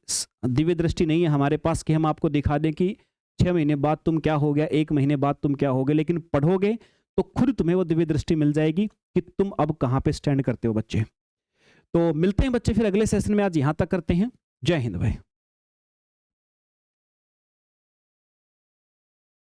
दिव्य दृष्टि नहीं है हमारे पास कि हम आपको दिखा दें कि 6 महीने बाद तुम क्या हो गया, 1 महीने बाद तुम क्या हो गए। लेकिन पढ़ोगे तो खुद तुम्हें वो दिव्य दृष्टि मिल जाएगी कि तुम अब कहाँ पे स्टैंड करते हो बच्चे। तो मिलते हैं बच्चे फिर अगले सेशन में। आज यहाँ तक करते हैं। जय हिंद भाई।